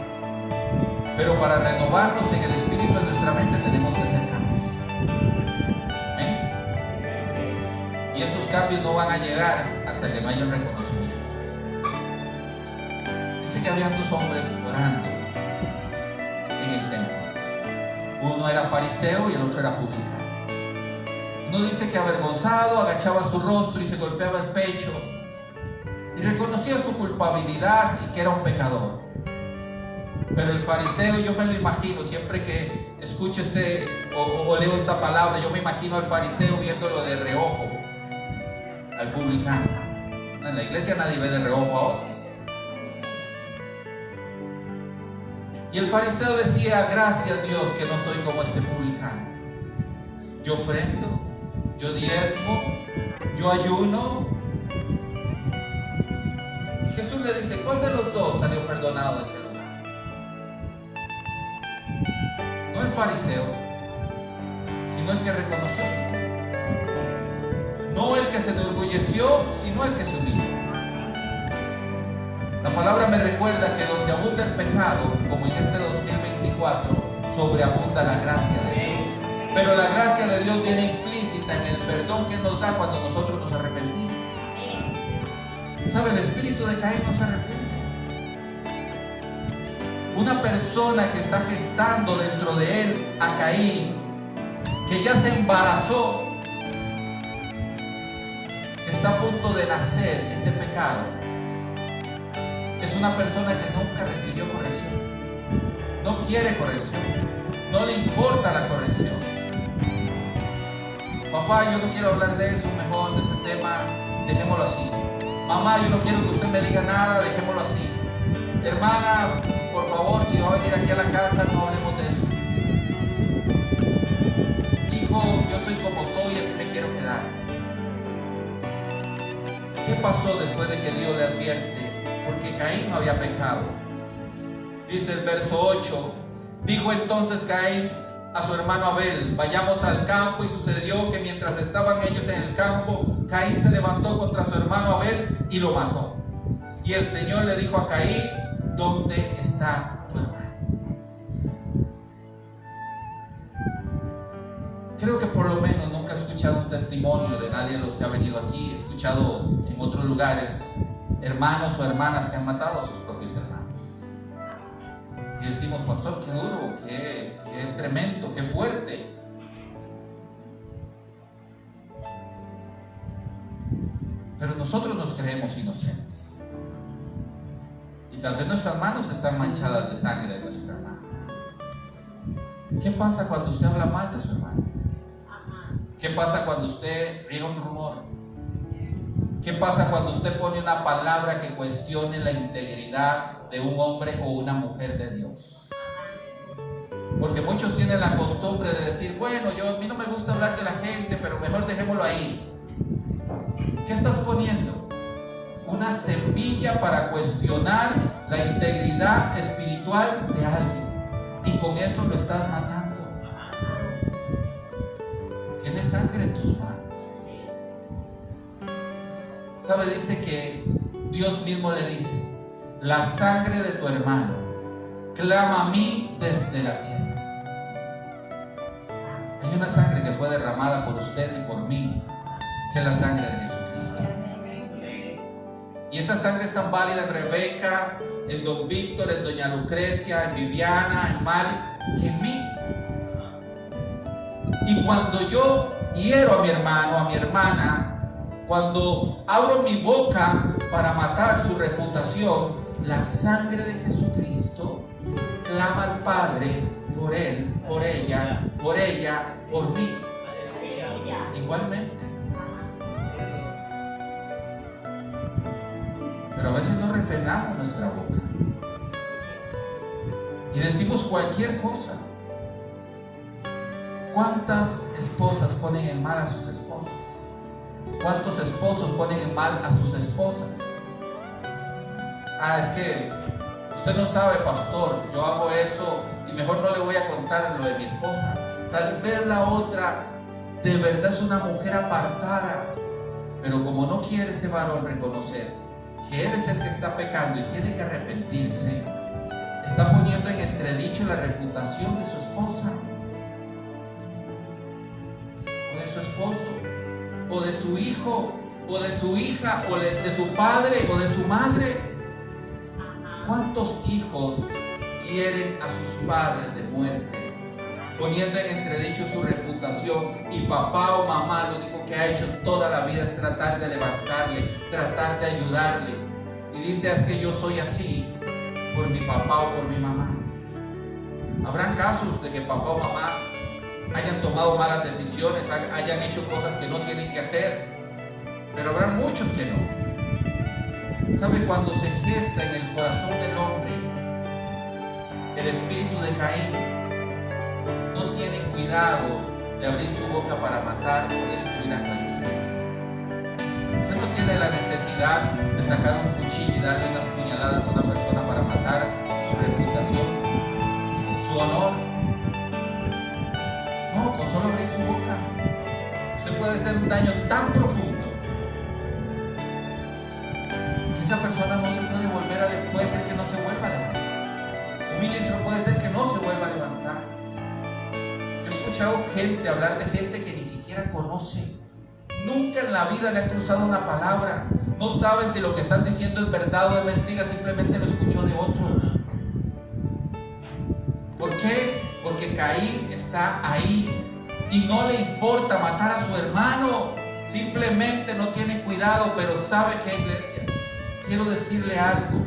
Pero para renovarnos en el espíritu de nuestra mente tenemos que hacer cambios. Y esos cambios no van a llegar hasta que no haya un reconocimiento. Dice que habían dos hombres orando en el templo. Uno era fariseo y el otro era publicano. Uno dice que avergonzado agachaba su rostro y se golpeaba el pecho y reconocía su culpabilidad y que era un pecador. Pero el fariseo, yo me lo imagino, siempre que escucho o leo esta palabra, yo me imagino al fariseo viéndolo de reojo al publicano. En la iglesia nadie ve de reojo a otros. Y el fariseo decía: gracias Dios que no soy como este publicano. Yo ofrendo, yo diezmo, yo ayuno. Y Jesús le dice: ¿cuál de los dos salió perdonado de ese lugar? No el fariseo, sino el que reconoció su culpa. No el que se enorgulleció, sino el que se humilló. La palabra me recuerda que donde abunda el pecado, como en este 2024, sobreabunda la gracia de Dios. Pero la gracia de Dios viene implícita en el perdón que nos da cuando nosotros nos arrepentimos. ¿Sabe? El espíritu de Caín no se arrepiente. Una persona que está gestando dentro de él a Caín, que ya se embarazó, que está a punto de nacer ese pecado, es una persona que nunca recibió corrección. No quiere corrección. No le importa la corrección. Papá, yo no quiero hablar de eso, mejor de ese tema, dejémoslo así. Mamá, yo no quiero que usted me diga nada, dejémoslo así. Hermana, por favor, si va a venir aquí a la casa, no hablemos de eso. Hijo, yo soy como soy, así me quiero quedar. ¿Qué pasó después de que Dios le advierte? Porque Caín no había pecado. Dice el verso 8: dijo entonces Caín a su hermano Abel: vayamos al campo. Y sucedió que mientras estaban ellos en el campo, Caín se levantó contra su hermano Abel y lo mató. Y el Señor le dijo a Caín: ¿dónde está tu hermano? Creo que por lo menos nunca he escuchado un testimonio de nadie de los que ha venido aquí. He escuchado en otros lugares hermanos o hermanas que han matado a sus propios hermanos. Y decimos: pastor, qué duro, qué tremendo, qué fuerte. Pero nosotros nos creemos inocentes. Y tal vez nuestras manos están manchadas de sangre de nuestro hermano. ¿Qué pasa cuando usted habla mal de su hermano? ¿Qué pasa cuando usted riega un rumor? ¿Qué pasa cuando usted pone una palabra que cuestione la integridad de un hombre o una mujer de Dios? Porque muchos tienen la costumbre de decir: bueno, a mí no me gusta hablar de la gente, pero mejor dejémoslo ahí. ¿Qué estás poniendo? Una semilla para cuestionar la integridad espiritual de alguien, y con eso lo estás matando. Tienes sangre en tus manos. ¿Sabe? Dice que Dios mismo le dice: la sangre de tu hermano clama a mí desde la tierra. Hay una sangre que fue derramada por usted y por mí, que es la sangre de Jesucristo. Y esa sangre es tan válida en Rebeca, en don Víctor, en doña Lucrecia, en Viviana, en Mari, que en mí. Y cuando yo hiero a mi hermano, a mi hermana, cuando abro mi boca para matar su reputación, la sangre de Jesucristo clama al Padre por él, por ella, por mí. Igualmente. Pero a veces no refrenamos nuestra boca y decimos cualquier cosa. ¿Cuántas esposas ponen en mal a sus esposos? ¿Cuántos esposos ponen en mal a sus esposas? Es que usted no sabe, pastor, yo hago eso y mejor no le voy a contar lo de mi esposa. Tal vez la otra de verdad es una mujer apartada, pero como no quiere ese varón reconocer que él es el que está pecando y tiene que arrepentirse, está poniendo en entredicho la reputación de su esposa, o de su esposo, o de su hijo, o de su hija, o de su padre, o de su madre. ¿Cuántos hijos hieren a sus padres de muerte, poniendo en entredicho su reputación? Y papá o mamá lo único que ha hecho toda la vida es tratar de levantarle, tratar de ayudarle. Y dice: es que yo soy así por mi papá o por mi mamá. Habrán casos de que papá o mamá hayan tomado malas decisiones, hayan hecho cosas que no tienen que hacer, pero habrá muchos que no. ¿Sabe? Cuando se gesta en el corazón del hombre el espíritu de Caín, no tiene cuidado de abrir su boca para matar o destruir a cualquiera. Usted no tiene la necesidad de sacar un cuchillo y darle unas puñaladas a una persona para matar su reputación, su honor. No, con solo abrir su boca usted puede hacer un daño tan profundo que esa persona no se puede volver a puede ser que no se vuelva a levantar. Un ministro puede ser que no se vuelva a levantar. Yo he escuchado gente hablar de gente que ni siquiera conoce, nunca en la vida le ha cruzado una palabra, no saben si lo que están diciendo es verdad o es mentira, simplemente lo escuchó de otro. ¿Por qué? Porque Caín está ahí y no le importa matar a su hermano, simplemente no tiene cuidado. Pero ¿sabe qué, iglesia? Quiero decirle algo.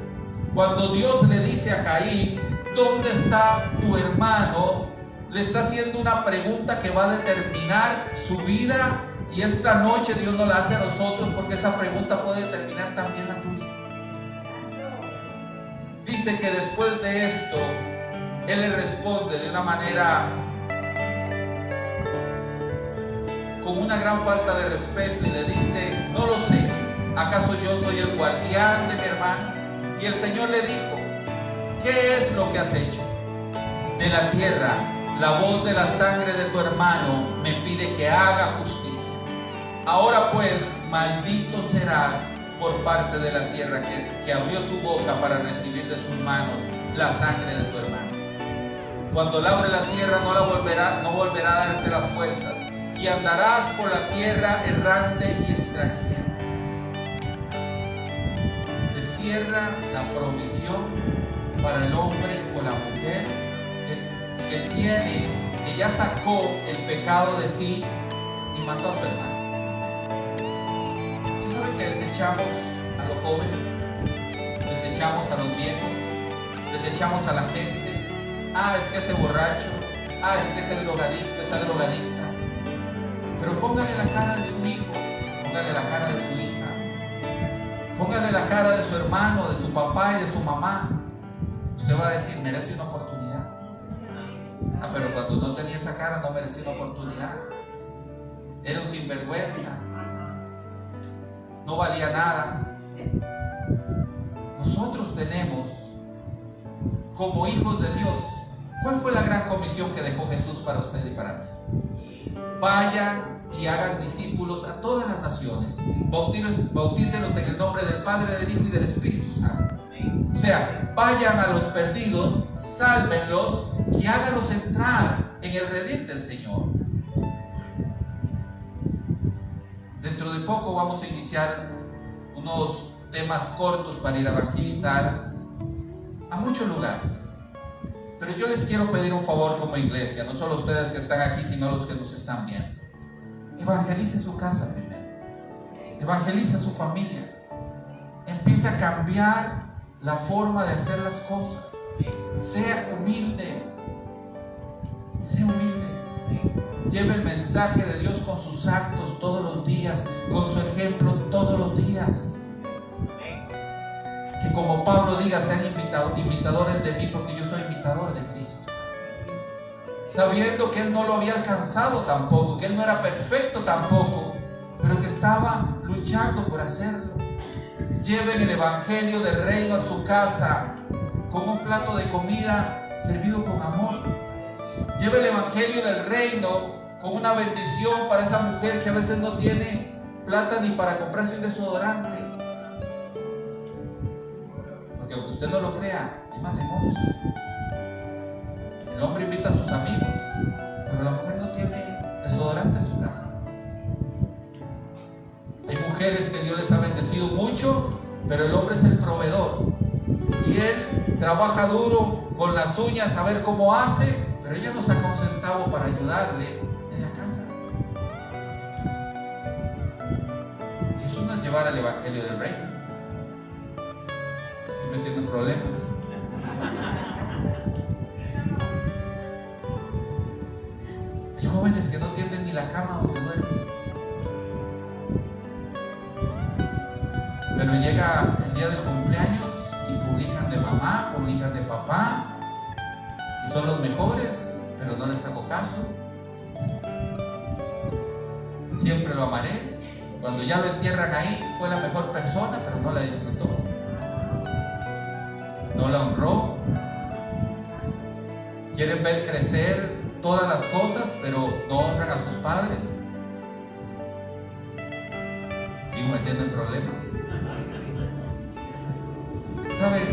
Cuando Dios le dice a Caín: ¿dónde está tu hermano?, le está haciendo una pregunta que va a determinar su vida. Y esta noche Dios nos la hace a nosotros, porque esa pregunta puede determinar también la tuya. Dice que después de esto Él le responde de una manera con una gran falta de respeto y le dice: no lo sé, ¿acaso yo soy el guardián de mi hermano? Y el Señor le dijo: ¿qué es lo que has hecho? De la tierra, la voz de la sangre de tu hermano me pide que haga justicia. Ahora pues, maldito serás por parte de la tierra que abrió su boca para recibir de sus manos la sangre de tu hermano. Cuando labre la tierra no volverá a darte las fuerzas, y andarás por la tierra errante y extranjero. Se cierra la provisión para el hombre o la mujer que ya sacó el pecado de sí y mató a su hermano. ¿Sí saben que desechamos a los jóvenes? Desechamos a los viejos, desechamos a la gente. Es que ese borracho, es que ese drogadicto, esa drogadicta. Pero póngale la cara de su hijo, póngale la cara de su hija, póngale la cara de su hermano, de su papá y de su mamá. Usted va a decir, merece una oportunidad. Pero cuando no tenía esa cara no merecía una oportunidad. Era un sinvergüenza, no valía nada. Nosotros tenemos, como hijos de Dios, ¿cuál fue la gran comisión que dejó Jesús para usted y para mí? Vayan y hagan discípulos a todas las naciones, bautícenlos en el nombre del Padre, del Hijo y del Espíritu Santo. O sea, vayan a los perdidos, sálvenlos y háganlos entrar en el redil del Señor. Dentro de poco vamos a iniciar unos temas cortos para ir a evangelizar a muchos lugares. Pero yo les quiero pedir un favor como iglesia, no solo ustedes que están aquí, sino los que nos están viendo. Evangelice su casa primero. Evangelice a su familia. Empieza a cambiar la forma de hacer las cosas. Sea humilde. Sea humilde. Lleve el mensaje de Dios con sus actos todos los días, con su ejemplo todos los días. Que como Pablo diga, sean imitadores de mí, porque yo soy imitador de Cristo. Sabiendo que él no lo había alcanzado tampoco, que él no era perfecto tampoco, pero que estaba luchando por hacerlo. Lleven el evangelio del reino a su casa con un plato de comida servido con amor. Lleve el evangelio del reino con una bendición para esa mujer que a veces no tiene plata ni para comprarse un desodorante. Porque aunque usted no lo crea, hay matrimonios. El hombre invita a sus amigos, pero la mujer no tiene desodorante en su casa. Hay mujeres que Dios les ha bendecido mucho, pero el hombre es el proveedor. Y él trabaja duro con las uñas a ver cómo hace, pero ella no saca un centavo para ayudarle en la casa. Y eso no es llevar el evangelio del reino. ¿Sí me entienden problemas? Hay jóvenes que no tienden ni la cama donde duermen. Pero llega el día del cumpleaños y publican de mamá, publican de papá, y son los mejores, pero no les hago caso. Siempre lo amaré. Cuando ya lo entierran ahí, fue la mejor persona, pero no la disfrutó, no la honró. Quieren ver crecer todas las cosas, pero no honran a sus padres. Sigo metiendo en problemas. ¿Sabes?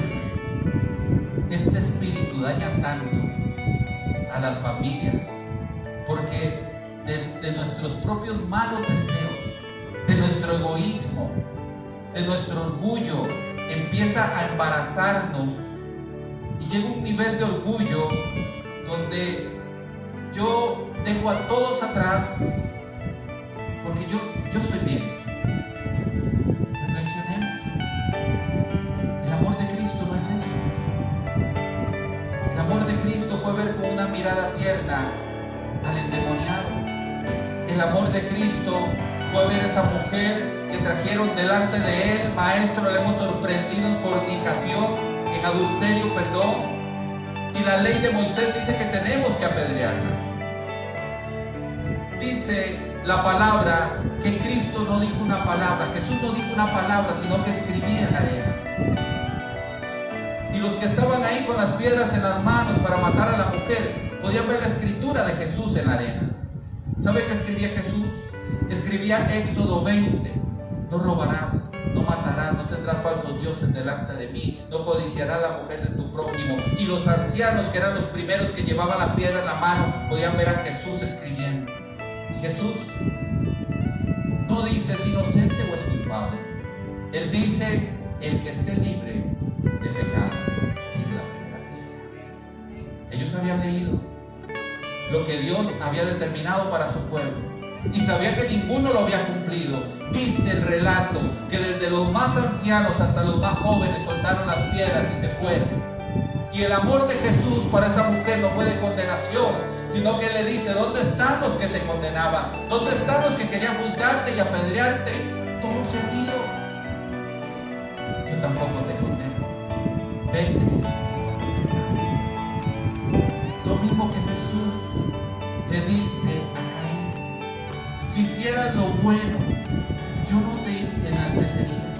Este espíritu daña tanto a las familias porque de nuestros propios malos deseos, de nuestro egoísmo, de nuestro orgullo, empieza a embarazarnos y llega un nivel de orgullo donde yo dejo a todos atrás porque yo estoy bien. Reflexionemos. El amor de Cristo no es eso. El amor de Cristo fue ver con una mirada tierna al endemoniado. El amor de Cristo fue ver a esa mujer que trajeron delante de él: maestro, le hemos sorprendido en fornicación, en adulterio, perdón. Y la ley de Moisés dice que tenemos que apedrearla. Dice la palabra que Cristo no dijo una palabra, Jesús no dijo una palabra, sino que escribía en la arena. Y los que estaban ahí con las piedras en las manos para matar a la mujer podían ver la escritura de Jesús en la arena. ¿Sabe qué escribía Jesús? Escribía Éxodo 20: no robarás, no matarás, no tendrás falsos dioses delante de mí, no codiciarás la mujer de tu prójimo. Y los ancianos, que eran los primeros que llevaban la piedra en la mano, podían ver a Jesús escribiendo. Y Jesús no dice es inocente o es culpable. Él dice: el que esté libre de pecado, tire la primera piedra. Ellos habían leído lo que Dios había determinado para su pueblo y sabía que ninguno lo había cumplido. Dice el relato que desde los más ancianos hasta los más jóvenes soltaron las piedras y se fueron. Y el amor de Jesús para esa mujer no fue de condenación, sino que le dice: ¿dónde están los que te condenaban? ¿Dónde están los que querían juzgarte y apedrearte? Todos se han ido. Yo tampoco te condeno. Vete. Lo mismo que Jesús le dice a Caín: si hicieras lo bueno, yo no te enaltecería.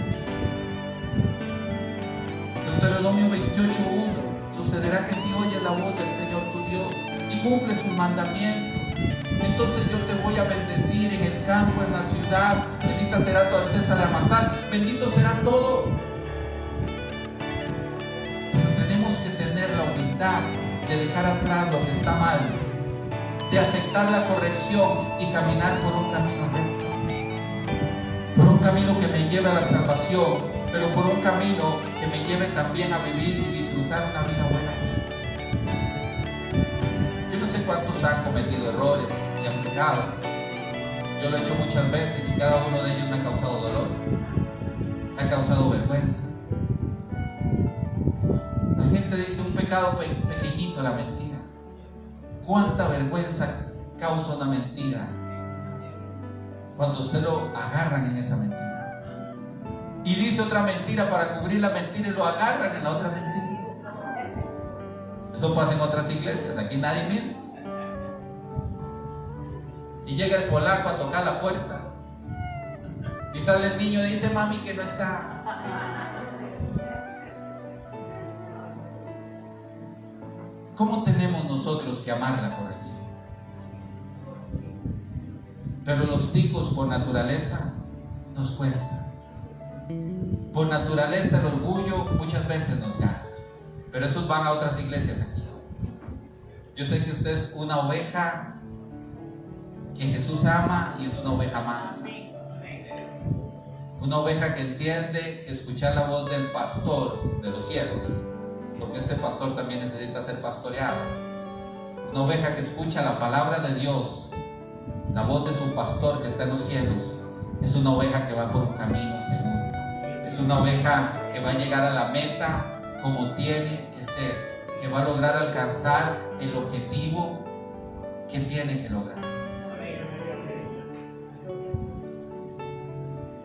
Deuteronomio 28:1: sucederá que si oyes la voz del Señor tu Dios y cumples sus mandamientos, entonces yo te voy a bendecir en el campo, en la ciudad. Bendita será tu alteza de amasar, bendito será todo. Pero tenemos que tener la humildad de dejar atrás lo que está mal, de aceptar la corrección y caminar por un camino recto, por un camino que me lleve a la salvación, pero por un camino que me lleve también a vivir y disfrutar una vida buena aquí. Yo no sé cuántos han cometido errores y han pecado. Yo lo he hecho muchas veces y cada uno de ellos me ha causado dolor, me ha causado vergüenza. La gente dice un pecado pequeñito, la mentira. ¿Cuánta vergüenza causa una mentira cuando usted lo agarran en esa mentira? Y dice otra mentira para cubrir la mentira y lo agarran en la otra mentira. Eso pasa en otras iglesias, aquí nadie miente. Y llega el polaco a tocar la puerta y sale el niño y dice: mami, que no está. ¿Cómo tenemos nosotros que amar la corrección? Pero los ticos por naturaleza nos cuesta. Por naturaleza el orgullo muchas veces nos gana. Pero esos van a otras iglesias aquí. Yo sé que usted es una oveja que Jesús ama y es una oveja mansa. Una oveja que entiende que escuchar la voz del pastor de los cielos, porque este pastor también necesita ser pastoreado. Una oveja que escucha la palabra de Dios, la voz de su pastor que está en los cielos, es una oveja que va por un camino seguro. Es una oveja que va a llegar a la meta como tiene que ser, que va a lograr alcanzar el objetivo que tiene que lograr.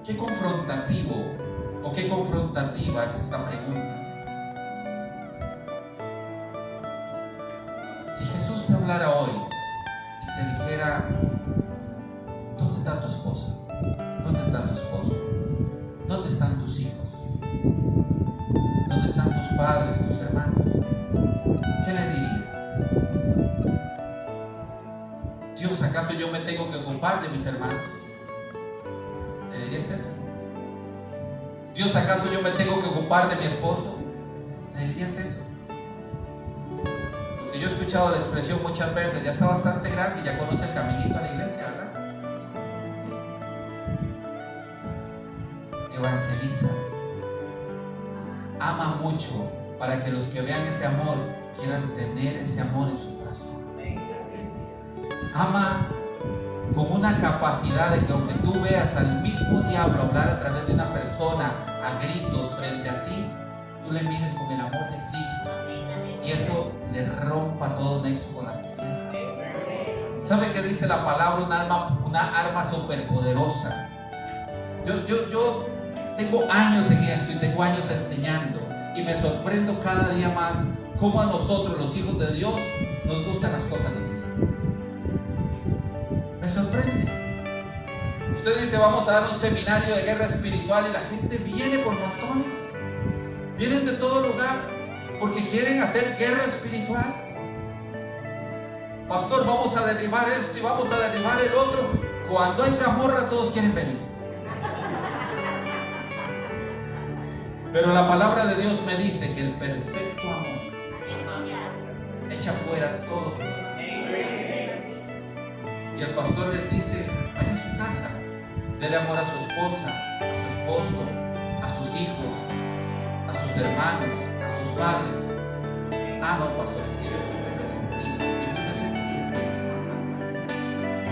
¿Qué confrontativo o qué confrontativa es esta pregunta? Si Jesús te hablara hoy y te dijera: ¿dónde está tu esposa? ¿Dónde está tu esposo? ¿Dónde están tus hijos? ¿Dónde están tus padres, tus hermanos? ¿Qué le diría? Dios, ¿acaso yo me tengo que ocupar de mis hermanos? ¿Le dirías eso? Dios, ¿acaso yo me tengo que ocupar de mi esposo? ¿Le dirías eso? Porque yo he escuchado la expresión muchas veces: ya está bastante grande y ya conoce el caminito a la iglesia, ¿verdad? Evangeliza, ama mucho para que los que vean ese amor quieran tener ese amor en su corazón. Ama con una capacidad de que aunque tú veas al mismo diablo hablar a través de una persona a gritos frente a ti, tú le mires con el amor de Cristo y eso le rompa todo nexo con las tinieblas. ¿Sabe qué dice la palabra? Una arma superpoderosa. Yo tengo años en esto y tengo años enseñando y me sorprendo cada día más cómo a nosotros, los hijos de Dios, nos gustan las cosas difíciles. Me sorprende. Usted dice: vamos a dar un seminario de guerra espiritual y la gente viene por montones. Vienen de todo lugar. porque quieren hacer guerra espiritual. Pastor, vamos a derribar esto y vamos a derribar el otro. Cuando hay camorra, todos quieren venir. Pero la palabra de Dios me dice que el perfecto amor echa fuera todo temor. Y el pastor les dice: vaya a su casa, dele amor a su esposa, a su esposo, a sus hijos, a sus hermanos, a sus padres. Ah, no, pastor, es que yo estoy muy resentido.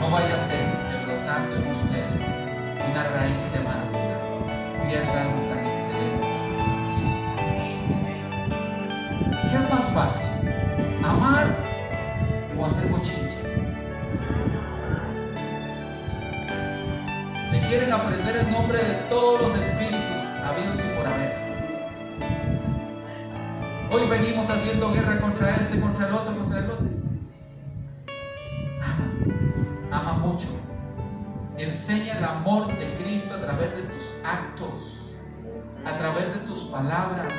No vaya a ser que brotando en ustedes una raíz de amargura pierdan tan excelente salvación. ¿Qué es más fácil? ¿Amar o hacer bochinche? Si quieren aprender el nombre de todos los espíritus habidos y por haber. Hoy venimos haciendo guerra contra este, contra el otro, contra el otro. Ama mucho. Enseña el amor de Cristo a través de tus actos, a través de tus palabras.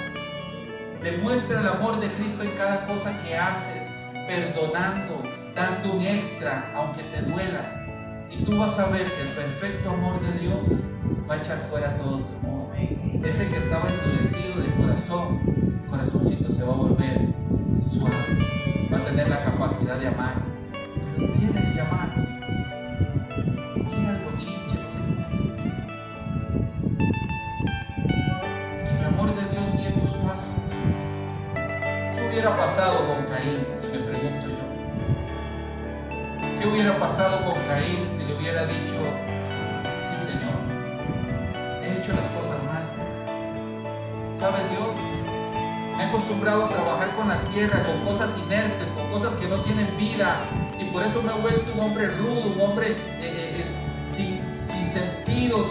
Demuestra el amor de Cristo en cada cosa que haces, perdonando, dando un extra, aunque te duela. Y tú vas a ver que el perfecto amor de Dios va a echar fuera todo temor. Ese que estaba endurecido de corazón, el corazoncito se va a volver suave, va a tener la capacidad de amar. Pero tienes que amar. No quieras bochinche, no se complique. Que el amor de Dios guíe tus pasos. ¿Qué hubiera pasado con Caín? Y me pregunto yo. ¿Qué hubiera pasado con Caín si le hubiera dicho: sí, Señor, he hecho las cosas mal? ¿Sabe Dios? Me he acostumbrado a trabajar con la tierra, con cosas inertes, con cosas que no tienen vida, y por eso me he vuelto un hombre rudo, un hombre sin sentido,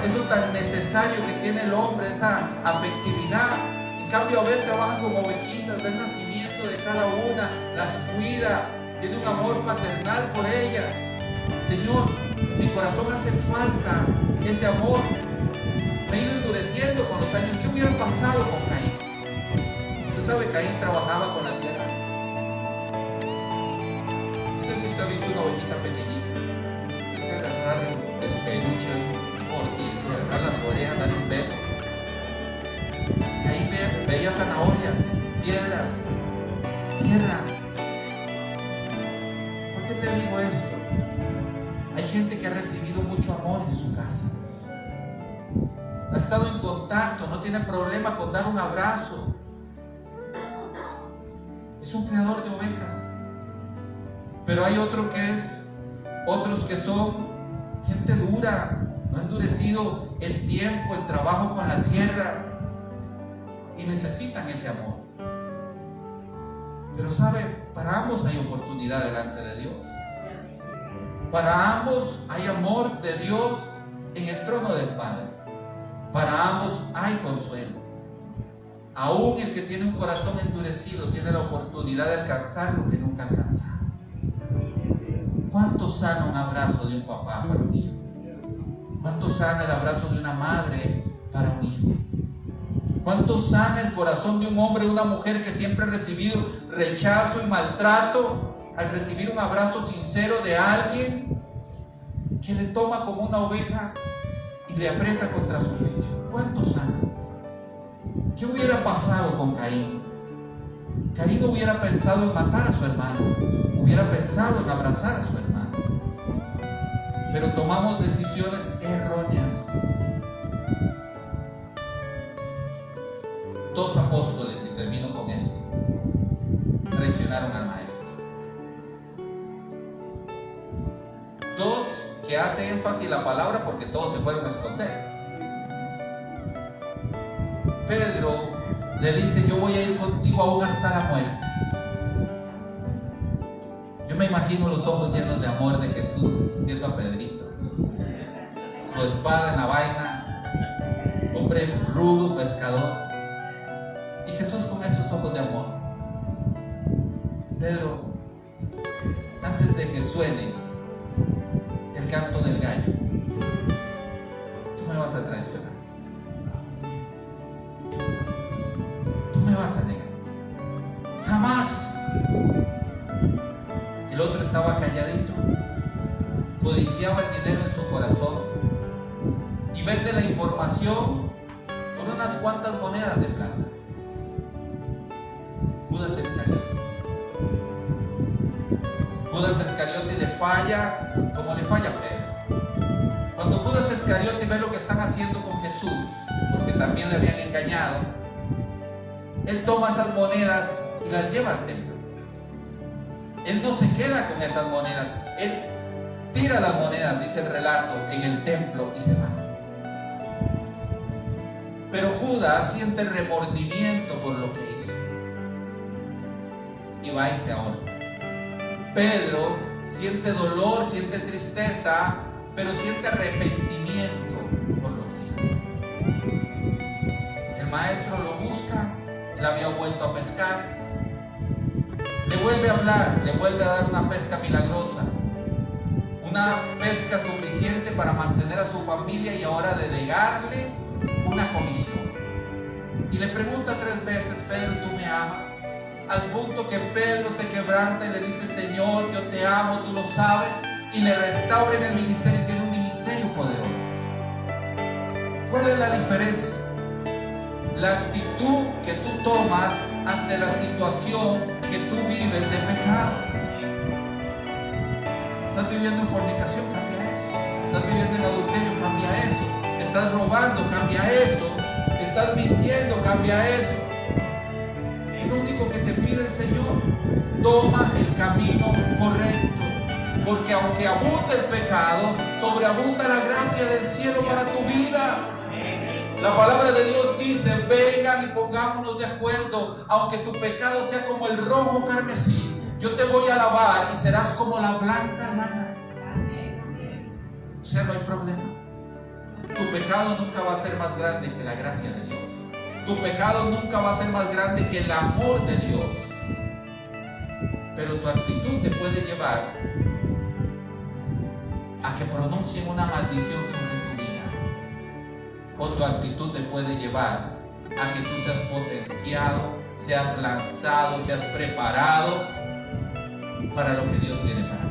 eso tan necesario que tiene el hombre, esa afectividad. En cambio, Abel trabaja como ovejitas, ve el nacimiento de cada una, las cuida, tiene un amor paternal por ellas. Señor, en mi corazón hace falta ese amor. Me he ido endureciendo con los años. ¿Qué hubiera pasado con Caín? Usted sabe, Caín trabajaba con la tierra. No sé si usted ha visto una ovejita pequeñita. Usted sabe agarrar el peluche, un mordisco, agarrar las orejas, darle un beso. Caín veía zanahorias, piedras, tierra. ¿Por qué te digo esto? Hay gente que ha recibido mucho amor en su casa. Ha estado en contacto, no tiene problema con dar un abrazo. Es un criador de ovejas. Pero hay otros que son gente dura, no han endurecido el tiempo, el trabajo con la tierra, y necesitan ese amor. Pero sabe, para ambos hay oportunidad delante de Dios. Para ambos hay amor de Dios en el trono del Padre. Para ambos hay consuelo. Aún el que tiene un corazón endurecido tiene la oportunidad de alcanzar lo que nunca alcanzaron. ¿Cuánto sana un abrazo de un papá para un hijo? ¿Cuánto sana el abrazo de una madre para un hijo? ¿Cuánto sana el corazón de un hombre o una mujer que siempre ha recibido rechazo y maltrato al recibir un abrazo sincero de alguien que le toma como una oveja y le aprieta contra su pecho? ¿Cuánto sana? ¿Qué hubiera pasado con Caín? Caín no hubiera pensado en matar a su hermano, hubiera pensado en abrazar a su hermano. Pero tomamos decisiones erróneas. Dos apóstoles, y termino con esto, traicionaron al maestro. Dos que hace énfasis la palabra porque todos se fueron a esconder. Pedro le dice: yo voy a ir contigo aún hasta la muerte. Yo me imagino los ojos llenos de amor de Jesús viendo a Pedrito, su espada en la vaina, hombre rudo, pescador, y Jesús con esos ojos de amor. Pedro, antes de que suene el canto del gallo, tú me vas a traicionar. codiciaba el dinero en su corazón y vende la información por unas cuantas monedas de plata. Judas Iscariote. Judas Iscariote le falla como le falla a Pedro. Cuando Judas Iscariote ve lo que están haciendo con Jesús, porque también le habían engañado, él toma esas monedas y las lleva al templo. Él no se queda con esas monedas, él tira las monedas, dice el relato, en el templo y se va. Pero Judas siente remordimiento por lo que hizo y va y se ahorca. Pedro siente dolor, siente tristeza, pero siente arrepentimiento por lo que hizo. El maestro lo busca, le había vuelto a pescar, le vuelve a hablar, le vuelve a dar una pesca milagrosa, una pesca suficiente para mantener a su familia y ahora delegarle una comisión. Y le pregunta 3 veces: Pedro, ¿tú me amas? Al punto que Pedro se quebranta y le dice: Señor, yo te amo, tú lo sabes, y le restaura en el ministerio y tiene un ministerio poderoso. ¿Cuál es la diferencia? La actitud que tú tomas ante la situación que tú vives de pecado. Estás viviendo en fornicación, cambia eso. Estás viviendo en adulterio, cambia eso. Estás robando, cambia eso. Estás mintiendo, cambia eso. Es lo único que te pide el Señor. Toma el camino correcto. Porque aunque abunda el pecado, sobreabunda la gracia del cielo para tu vida. La palabra de Dios dice: vengan y pongámonos de acuerdo. Aunque tu pecado sea como el rojo carmesí, yo te voy a lavar y serás como la blanca lana. O sea, no hay problema. Tu pecado nunca va a ser más grande que la gracia de Dios. Tu pecado nunca va a ser más grande que el amor de Dios. Pero tu actitud te puede llevar a que pronuncien una maldición sobre tu vida. O tu actitud te puede llevar a que tú seas potenciado, seas lanzado, seas preparado para lo que Dios tiene para ti.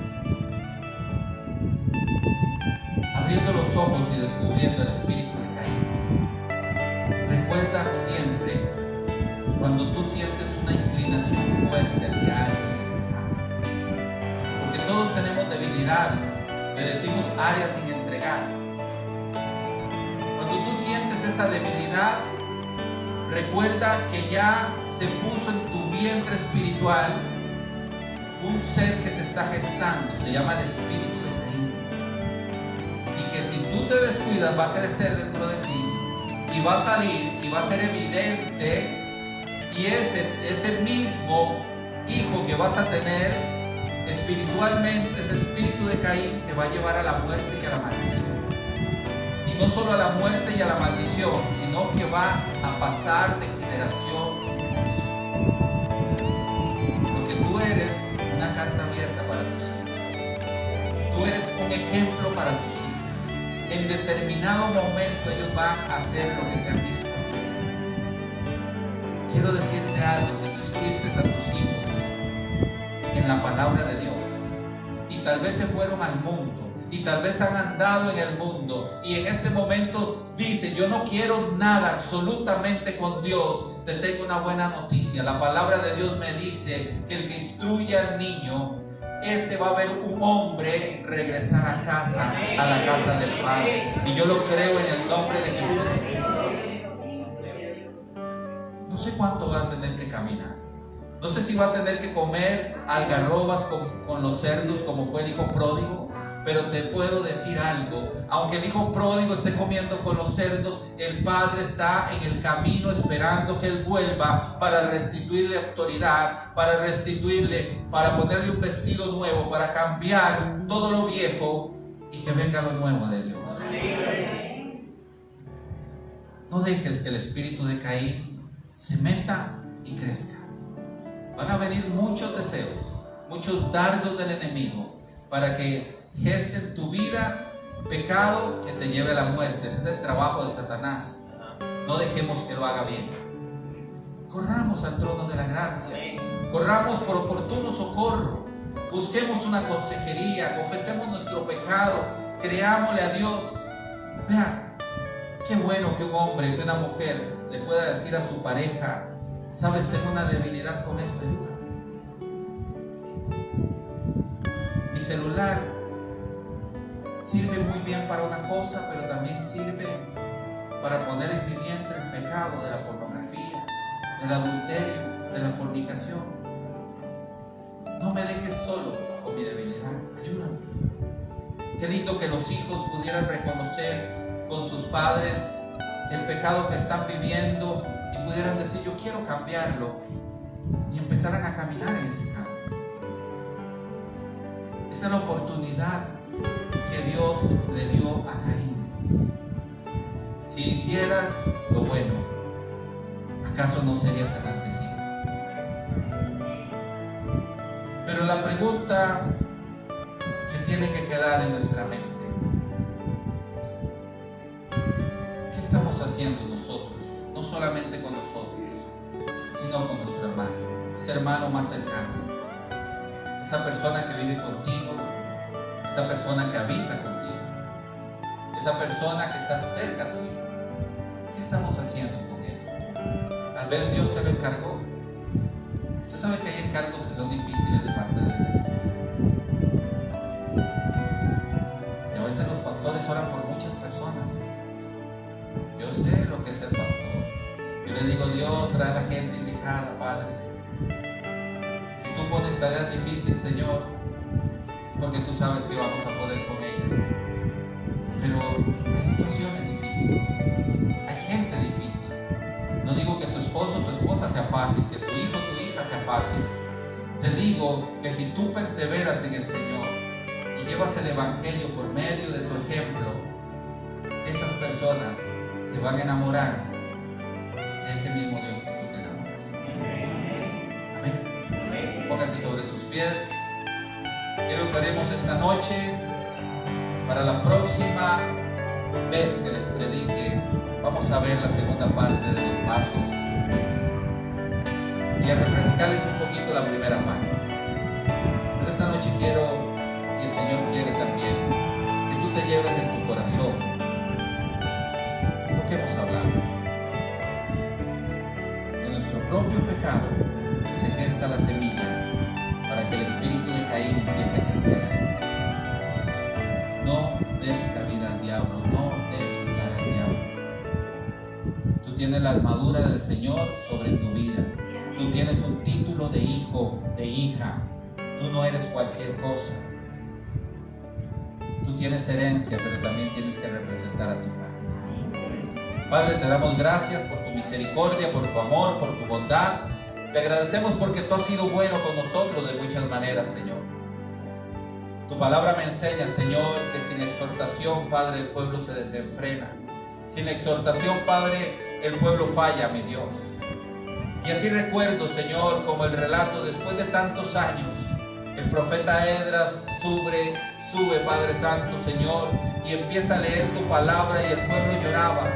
Abriendo los ojos y descubriendo el espíritu de Caín. Recuerda siempre cuando tú sientes una inclinación fuerte hacia algo en el pecado. Porque todos tenemos debilidad, le decimos áreas sin entregar. Cuando tú sientes esa debilidad, recuerda que ya se puso en tu vientre espiritual un ser que se está gestando, se llama el espíritu de Caín. Y que si tú te descuidas va a crecer dentro de ti y va a salir y va a ser evidente, y ese mismo hijo que vas a tener espiritualmente, ese espíritu de Caín, te va a llevar a la muerte y a la maldición. Y no solo a la muerte y a la maldición, sino que va a pasar de generación en generación. Porque tú eres una carta abierta para tus hijos. Tú eres un ejemplo para tus hijos. En determinado momento ellos van a hacer lo que te han visto hacer. Quiero decirte algo: si tú instruiste a tus hijos en la palabra de Dios, y tal vez se fueron al mundo, y tal vez han andado en el mundo, y en este momento dice: yo no quiero nada absolutamente con Dios, te tengo una buena noticia. La palabra de Dios me dice que el que instruye al niño, ese va a ver un hombre regresar a casa, a la casa del Padre. Y yo lo creo en el nombre de Jesús. No sé cuánto va a tener que caminar. No sé si va a tener que comer algarrobas con los cerdos como fue el hijo pródigo. Pero te puedo decir algo: aunque el hijo pródigo esté comiendo con los cerdos, el padre está en el camino esperando que él vuelva para restituirle autoridad, para restituirle, para ponerle un vestido nuevo, para cambiar todo lo viejo y que venga lo nuevo de Dios. No dejes que el espíritu de Caín se meta y crezca. Van a venir muchos deseos, muchos dardos del enemigo para que geste en tu vida pecado que te lleve a la muerte. Ese es el trabajo de Satanás. No dejemos que lo haga bien. Corramos al trono de la gracia. Corramos por oportuno socorro. Busquemos una consejería. Confesemos nuestro pecado. pecado. Creámosle a Dios. Vean, qué bueno que un hombre, que una mujer le pueda decir a su pareja: sabes, tengo una debilidad con esto, ayuda. Mi celular sirve muy bien para una cosa, pero también sirve para poner en mi vientre el pecado de la pornografía, del adulterio, de la fornicación. No me dejes solo con mi debilidad, ayúdame. Qué lindo que los hijos pudieran reconocer con sus padres el pecado que están viviendo y pudieran decir: yo quiero cambiarlo, y empezaran a caminar en ese cambio. Esa es la oportunidad que Dios le dio a Caín. Si hicieras lo bueno, ¿acaso no serías enaltecido? Pero la pregunta que tiene que quedar en nuestra mente: ¿qué estamos haciendo nosotros? No solamente con nosotros, sino con nuestro hermano, ese hermano más cercano, esa persona que vive contigo, esa persona que habita contigo, esa persona que está cerca tuyo. ¿Qué estamos haciendo con él? Tal vez Dios te lo encargó. Usted sabe que hay encargos que son difíciles de parte de Dios. Y a veces los pastores oran por muchas personas. Yo sé lo que es el pastor. Yo le digo: Dios, trae a la gente indicada, Padre. Si tú pones tareas difíciles, Señor, porque tú sabes que vamos a poder con ellas. Pero hay situaciones difíciles, hay gente difícil. No digo que tu esposo o tu esposa sea fácil, que tu hijo o tu hija sea fácil. Te digo que si tú perseveras en el Señor y llevas el Evangelio por medio de tu ejemplo, esas personas se van a enamorar de ese mismo Dios que tú te enamoras. Amén. Póngase sobre sus pies. Quiero que oremos esta noche. Para la próxima vez que les predique, vamos a ver la segunda parte de los pasos y a refrescarles un poquito la primera parte. Pero esta noche quiero, y el Señor quiere también, que tú te lleves en tu corazón lo que hemos hablado. De nuestro propio pecado se gesta la semilla para que el espíritu de Caín empiece a crecer. No des cabida al diablo, no des lugar al diablo. Tú tienes la armadura del Señor sobre tu vida. Tú tienes un título de hijo, de hija. Tú no eres cualquier cosa. Tú tienes herencia, pero también tienes que representar a tu Padre. Padre, te damos gracias por tu misericordia, por tu amor, por tu bondad. Te agradecemos porque tú has sido bueno con nosotros de muchas maneras, Señor. Tu palabra me enseña, Señor, que sin exhortación, Padre, el pueblo se desenfrena. Sin exhortación, Padre, el pueblo falla, mi Dios. Y así recuerdo, Señor, como el relato después de tantos años, el profeta Esdras sube, Padre Santo, Señor, y empieza a leer tu palabra y el pueblo lloraba,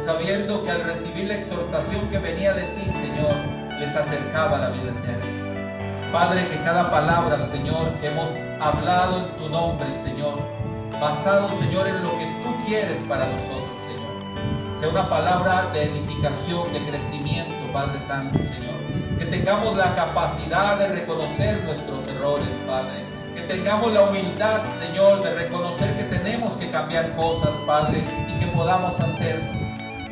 sabiendo que al recibir la exhortación que venía de ti, Señor, les acercaba la vida eterna. Padre, que cada palabra, Señor, que hemos hablado en tu nombre, Señor, basado, Señor, en lo que tú quieres para nosotros, Señor, sea una palabra de edificación, de crecimiento, Padre Santo, Señor. Que tengamos la capacidad de reconocer nuestros errores, Padre. Que tengamos la humildad, Señor, de reconocer que tenemos que cambiar cosas, Padre, y que podamos hacerlo,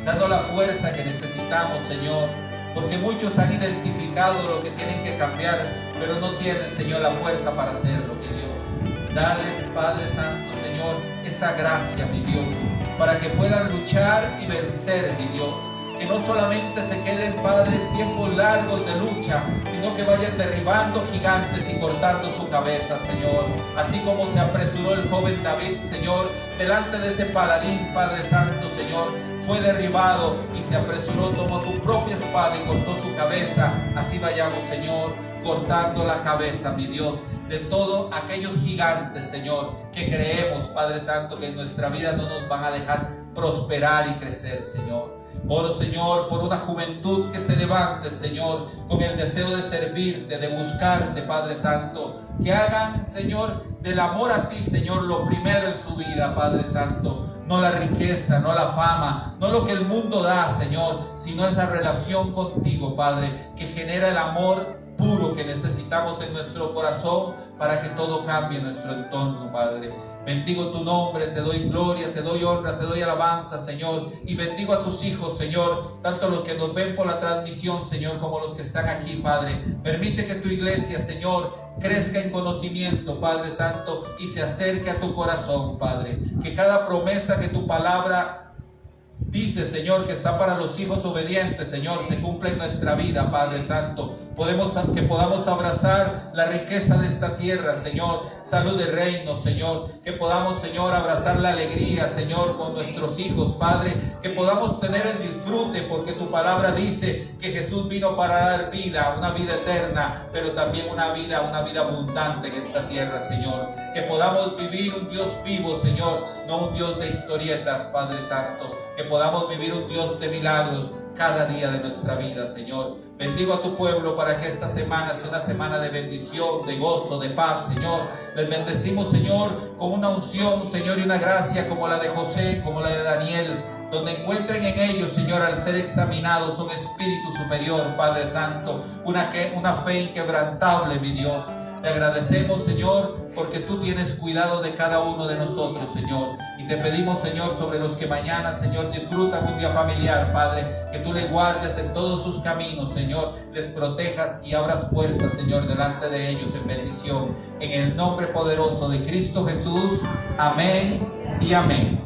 dando la fuerza que necesitamos, Señor. Porque muchos han identificado lo que tienen que cambiar, pero no tienen, Señor, la fuerza para hacerlo, mi Dios. Dales, Padre Santo, Señor, esa gracia, mi Dios, para que puedan luchar y vencer, mi Dios. Que no solamente se queden, Padre, en tiempos largos de lucha, sino que vayan derribando gigantes y cortando su cabeza, Señor. Así como se apresuró el joven David, Señor, delante de ese paladín, Padre Santo, Señor, fue derribado y se apresuró, tomó su propia espada y cortó su cabeza. Así vayamos, Señor, cortando la cabeza, mi Dios, de todos aquellos gigantes, Señor, que creemos, Padre Santo, que en nuestra vida no nos van a dejar prosperar y crecer, Señor. Oro, Señor, por una juventud que se levante, Señor, con el deseo de servirte, de buscarte, Padre Santo. Que hagan, Señor, del amor a ti, Señor, lo primero en su vida, Padre Santo. No la riqueza, no la fama, no lo que el mundo da, Señor, sino esa relación contigo, Padre, que genera el amor puro que necesitamos en nuestro corazón para que todo cambie en nuestro entorno, Padre. Bendigo tu nombre, te doy gloria, te doy honra, te doy alabanza, Señor, y bendigo a tus hijos, Señor, tanto los que nos ven por la transmisión, Señor, como los que están aquí, Padre. Permite que tu iglesia, Señor, crezca en conocimiento, Padre Santo, y se acerque a tu corazón, Padre. Que cada promesa que tu palabra dice, Señor, que está para los hijos obedientes, Señor, se cumple en nuestra vida, Padre Santo. Que podamos abrazar la riqueza de esta tierra, Señor, salud de reino, Señor. Que podamos, Señor, abrazar la alegría, Señor, con nuestros hijos, Padre. Que podamos tener el disfrute, porque tu palabra dice que Jesús vino para dar vida, una vida eterna, pero también una vida abundante en esta tierra, Señor. Que podamos vivir un Dios vivo, Señor, no un Dios de historietas, Padre Santo. Que podamos vivir un Dios de milagros cada día de nuestra vida, Señor. Bendigo a tu pueblo para que esta semana sea una semana de bendición, de gozo, de paz, Señor. Les bendecimos, Señor, con una unción, Señor, y una gracia como la de José, como la de Daniel, donde encuentren en ellos, Señor, al ser examinados, un espíritu superior, Padre Santo, una fe inquebrantable, mi Dios. Te agradecemos, Señor, porque tú tienes cuidado de cada uno de nosotros, Señor. Y te pedimos, Señor, sobre los que mañana, Señor, disfrutan un día familiar, Padre, que tú les guardes en todos sus caminos, Señor, les protejas y abras puertas, Señor, delante de ellos en bendición. En el nombre poderoso de Cristo Jesús. Amén y amén.